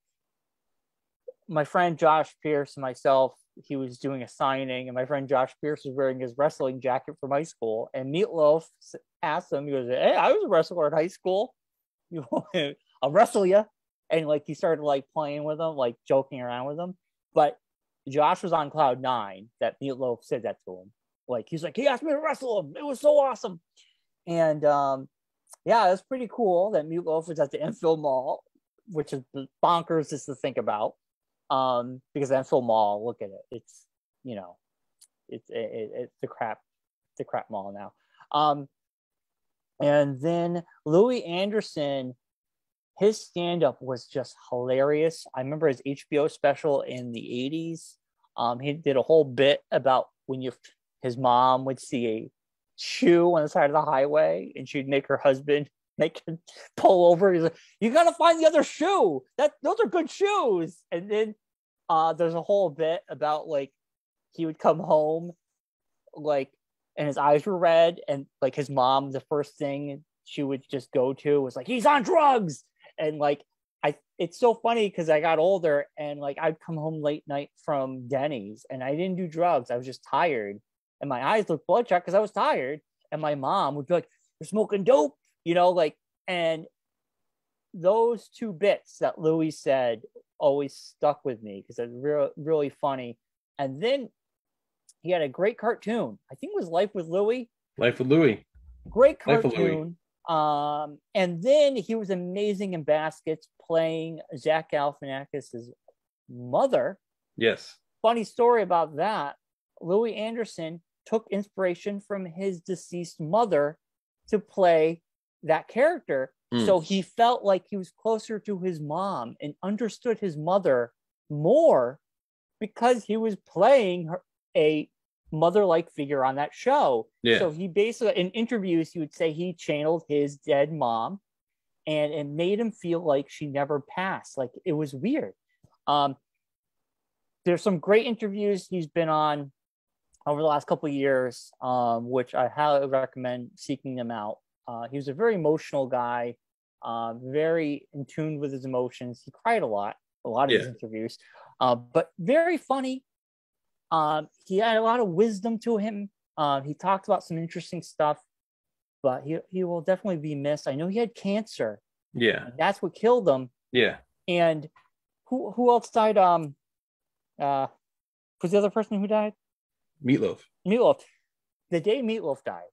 Speaker 2: friend Josh Pierce and myself, he was doing a signing, and my friend Josh Pierce was wearing his wrestling jacket from high school. And Meatloaf asked him, he goes, "Hey, I was a wrestler in high school. I'll wrestle you." And like he started like playing with him, like joking around with him. But Josh was on cloud 9 that Meatloaf said that to him. Like he's like, he asked me to wrestle him. It was so awesome. And it's pretty cool that Meatloaf was at the Enfield Mall, which is bonkers just to think about. Because Enfield Mall, look at it. It's it's the crap mall now. And then Louie Anderson, his stand-up was just hilarious. I remember his HBO special in the 80s. He did a whole bit about when his mom would see a shoe on the side of the highway and she'd make her husband make him pull over. He's like, you gotta find the other shoe. Those are good shoes. And then there's a whole bit about like he would come home like and his eyes were red, and like his mom, the first thing she would just go to was like, he's on drugs. And like it's so funny because I got older and like I'd come home late night from Denny's and I didn't do drugs. I was just tired and my eyes looked bloodshot because I was tired. And my mom would be like, you're smoking dope, you know, like, and those two bits that Louie said always stuck with me because it's really funny. And then he had a great cartoon. I think it was Life with Louie.
Speaker 1: Life with Louie.
Speaker 2: Great cartoon. And then he was amazing in baskets playing Zach Galifianakis' mother.
Speaker 1: Yes.
Speaker 2: Funny story about that. Louie Anderson took inspiration from his deceased mother to play that character. So he felt like he was closer to his mom and understood his mother more because he was playing a mother-like figure on that show. Yeah. So he basically, in interviews, he would say he channeled his dead mom and it made him feel like she never passed. Like it was weird. There's some great interviews he's been on over the last couple of years, which I highly recommend seeking them out. He was a very emotional guy, very in tune with his emotions. He cried a lot of his interviews, but very funny. He had a lot of wisdom to him. He talked about some interesting stuff, but he will definitely be missed. I know he had cancer.
Speaker 1: Yeah.
Speaker 2: That's what killed him.
Speaker 1: Yeah.
Speaker 2: And who else died? Was the other person who died?
Speaker 1: Meatloaf.
Speaker 2: The day Meatloaf died,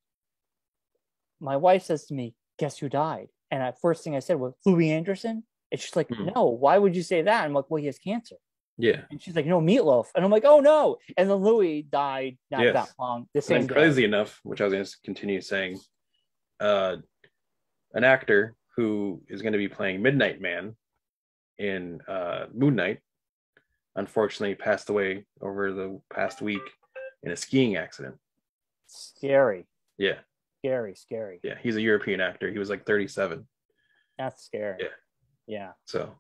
Speaker 2: my wife says to me, guess who died? And the first thing I said was Louie Anderson. And she's like, no, why would you say that? I'm like, well, he has cancer.
Speaker 1: Yeah.
Speaker 2: And she's like, no, Meatloaf. And I'm like, oh no. And then Louie died not that long. The same day.
Speaker 1: Crazy enough, which I was going to continue saying, an actor who is going to be playing Midnight Man in Moon Knight, unfortunately passed away over the past week in a skiing accident.
Speaker 2: Scary.
Speaker 1: Yeah.
Speaker 2: Scary.
Speaker 1: Yeah, he's a European actor. He was like 37.
Speaker 2: That's scary. Yeah.
Speaker 1: So.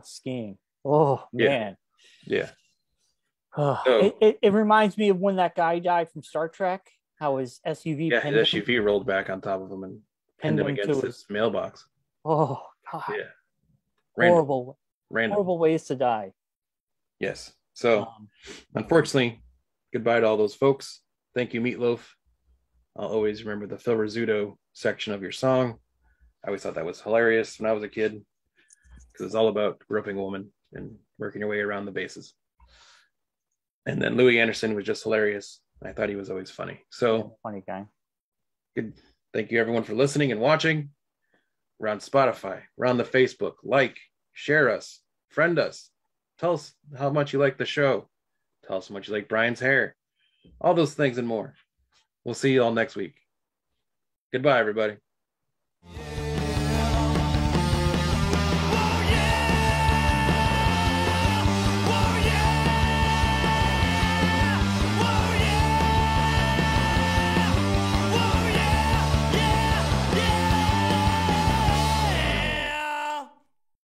Speaker 2: Skiing. Oh man.
Speaker 1: Yeah.
Speaker 2: It reminds me of when that guy died from Star Trek. How his SUV.
Speaker 1: Yeah, his SUV rolled back on top of him and pinned him against his mailbox.
Speaker 2: Oh God.
Speaker 1: Yeah.
Speaker 2: Horrible ways to die.
Speaker 1: Yes. So, unfortunately, goodbye to all those folks. Thank you, Meatloaf. I'll always remember the Phil Rizzuto section of your song. I always thought that was hilarious when I was a kid because it's all about groping a woman and working your way around the bases. And then Louie Anderson was just hilarious. I thought he was always funny. So,
Speaker 2: funny guy.
Speaker 1: Good. Thank you, everyone, for listening and watching. We're on Spotify. We're on the Facebook. Like, share us, friend us. Tell us how much you like the show. Tell us how much you like Brian's hair. All those things and more. We'll see you all next week. Goodbye, everybody.